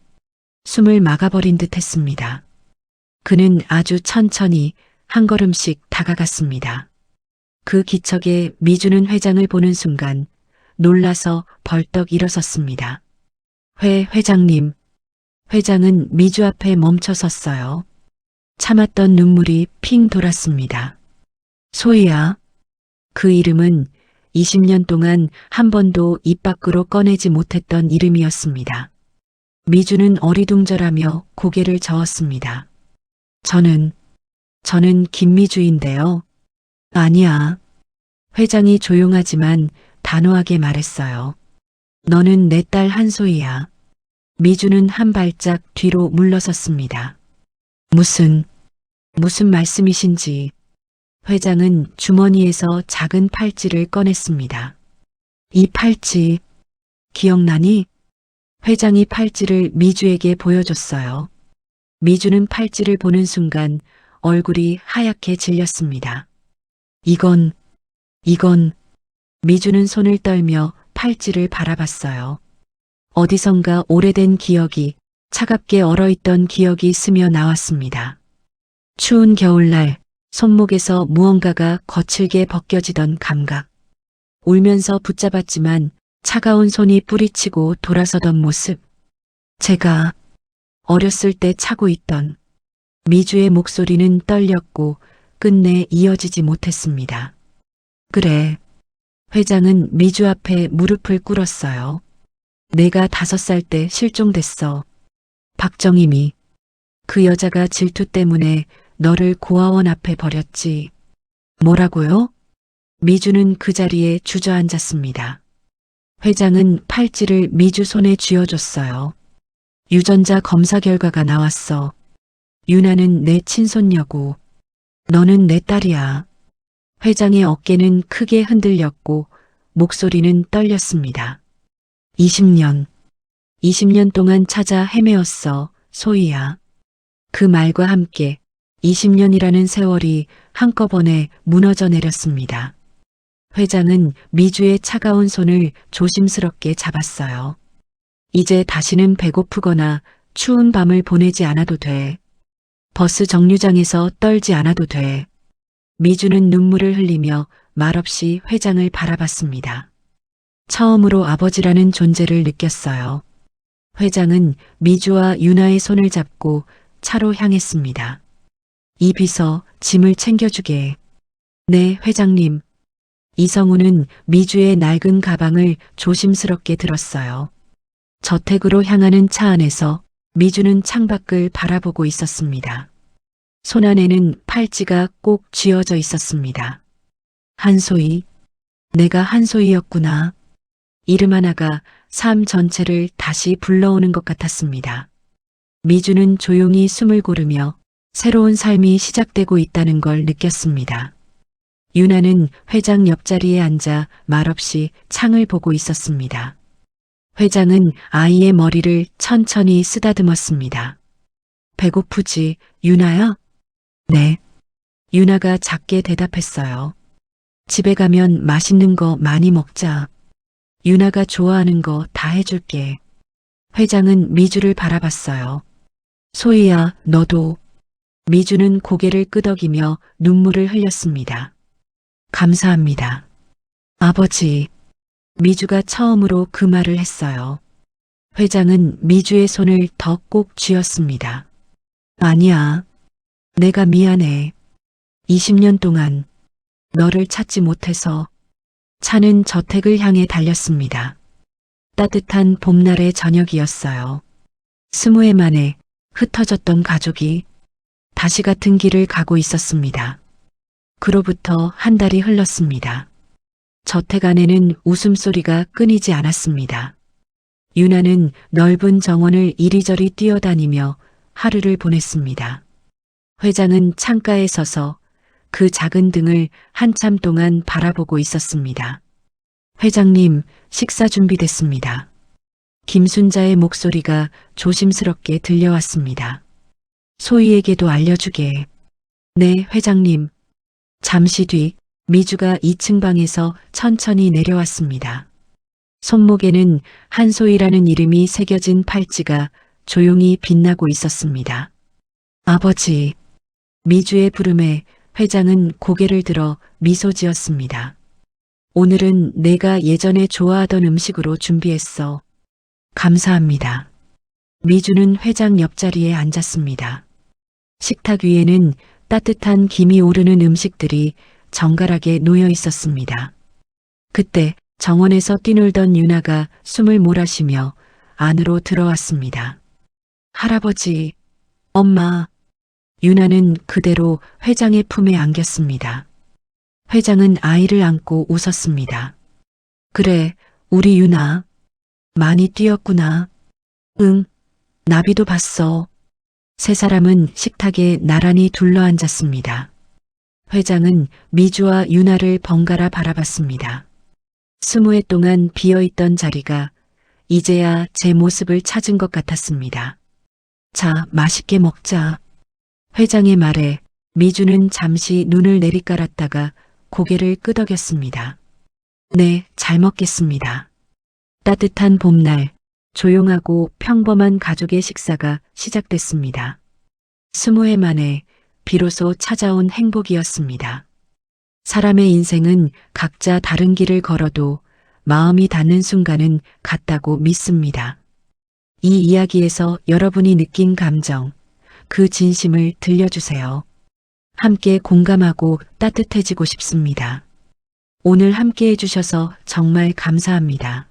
숨을 막아버린 듯 했습니다. 그는 아주 천천히 한 걸음씩 다가갔습니다. 그 기척에 미주는 회장을 보는 순간 놀라서 벌떡 일어섰습니다. 회장님. 회장은 미주 앞에 멈춰 섰어요. 참았던 눈물이 핑 돌았습니다. 소희야. 그 이름은 20년 동안 한 번도 입 밖으로 꺼내지 못했던 이름이었습니다. 미주는 어리둥절하며 고개를 저었습니다. 저는 김미주인데요. 아니야. 회장이 조용하지만 단호하게 말했어요. 너는 내 딸 한소희야. 미주는 한 발짝 뒤로 물러섰습니다. 무슨 말씀이신지. 회장은 주머니에서 작은 팔찌를 꺼냈습니다. 이 팔찌, 기억나니? 회장이 팔찌를 미주에게 보여줬어요. 미주는 팔찌를 보는 순간 얼굴이 하얗게 질렸습니다. 이건, 미주는 손을 떨며 팔찌를 바라봤어요. 어디선가 오래된 기억이, 차갑게 얼어있던 기억이 스며 나왔습니다. 추운 겨울날 손목에서 무언가가 거칠게 벗겨지던 감각. 울면서 붙잡았지만 차가운 손이 뿌리치고 돌아서던 모습. 제가 어렸을 때 차고 있던. 미주의 목소리는 떨렸고 끝내 이어지지 못했습니다. 그래. 회장은 미주 앞에 무릎을 꿇었어요. 내가 5살 때 실종됐어. 박정임이. 그 여자가 질투 때문에 너를 고아원 앞에 버렸지. 뭐라고요? 미주는 그 자리에 주저앉았습니다. 회장은 팔찌를 미주 손에 쥐어줬어요. 유전자 검사 결과가 나왔어. 유나는 내 친손녀고 너는 내 딸이야. 회장의 어깨는 크게 흔들렸고 목소리는 떨렸습니다. 20년 동안 찾아 헤매었어, 소희야. 그 말과 함께 20년이라는 세월이 한꺼번에 무너져 내렸습니다. 회장은 미주의 차가운 손을 조심스럽게 잡았어요. 이제 다시는 배고프거나 추운 밤을 보내지 않아도 돼. 버스 정류장에서 떨지 않아도 돼. 미주는 눈물을 흘리며 말없이 회장을 바라봤습니다. 처음으로 아버지라는 존재를 느꼈어요. 회장은 미주와 유나의 손을 잡고 차로 향했습니다. 이 비서 짐을 챙겨주게. 네, 회장님. 이성우는 미주의 낡은 가방을 조심스럽게 들었어요. 저택으로 향하는 차 안에서 미주는 창밖을 바라보고 있었습니다. 손 안에는 팔찌가 꼭 쥐어져 있었습니다. 한소희. 내가 한소희였구나. 이름 하나가 삶 전체를 다시 불러오는 것 같았습니다. 미주는 조용히 숨을 고르며 새로운 삶이 시작되고 있다는 걸 느꼈습니다. 유나는 회장 옆자리에 앉아 말없이 창을 보고 있었습니다. 회장은 아이의 머리를 천천히 쓰다듬었습니다. 배고프지, 유나야? 네. 유나가 작게 대답했어요. 집에 가면 맛있는 거 많이 먹자. 유나가 좋아하는 거 다 해줄게. 회장은 미주를 바라봤어요. 소희야, 너도. 미주는 고개를 끄덕이며 눈물을 흘렸습니다. 감사합니다. 아버지. 미주가 처음으로 그 말을 했어요. 회장은 미주의 손을 더 꼭 쥐었습니다. 아니야. 내가 미안해. 20년 동안 너를 찾지 못해서. 차는 저택을 향해 달렸습니다. 따뜻한 봄날의 저녁이었어요. 20해 만에 흩어졌던 가족이 다시 같은 길을 가고 있었습니다. 그로부터 한 달이 흘렀습니다. 저택 안에는 웃음소리가 끊이지 않았습니다. 유나는 넓은 정원을 이리저리 뛰어다니며 하루를 보냈습니다. 회장은 창가에 서서 그 작은 등을 한참 동안 바라보고 있었습니다. 회장님, 식사 준비됐습니다. 김순자의 목소리가 조심스럽게 들려왔습니다. 소희에게도 알려주게. 네, 회장님. 잠시 뒤 미주가 2층 방에서 천천히 내려왔습니다. 손목에는 한소희라는 이름이 새겨진 팔찌가 조용히 빛나고 있었습니다. 아버지. 미주의 부름에 회장은 고개를 들어 미소 지었습니다. 오늘은 내가 예전에 좋아하던 음식으로 준비했어. 감사합니다. 미주는 회장 옆자리에 앉았습니다. 식탁 위에는 따뜻한 김이 오르는 음식들이 정갈하게 놓여 있었습니다. 그때 정원에서 뛰놀던 유나가 숨을 몰아쉬며 안으로 들어왔습니다. 할아버지, 엄마. 유나는 그대로 회장의 품에 안겼습니다. 회장은 아이를 안고 웃었습니다. 그래, 우리 유나. 많이 뛰었구나. 응, 나비도 봤어. 세 사람은 식탁에 나란히 둘러앉았습니다. 회장은 미주와 유나를 번갈아 바라봤습니다. 20해 동안 비어있던 자리가 이제야 제 모습을 찾은 것 같았습니다. 자, 맛있게 먹자. 회장의 말에 미주는 잠시 눈을 내리깔았다가 고개를 끄덕였습니다. 네, 잘 먹겠습니다. 따뜻한 봄날, 조용하고 평범한 가족의 식사가 시작됐습니다. 20해 만에 비로소 찾아온 행복이었습니다. 사람의 인생은 각자 다른 길을 걸어도 마음이 닿는 순간은 같다고 믿습니다. 이 이야기에서 여러분이 느낀 감정, 그 진심을 들려주세요. 함께 공감하고 따뜻해지고 싶습니다. 오늘 함께 해주셔서 정말 감사합니다.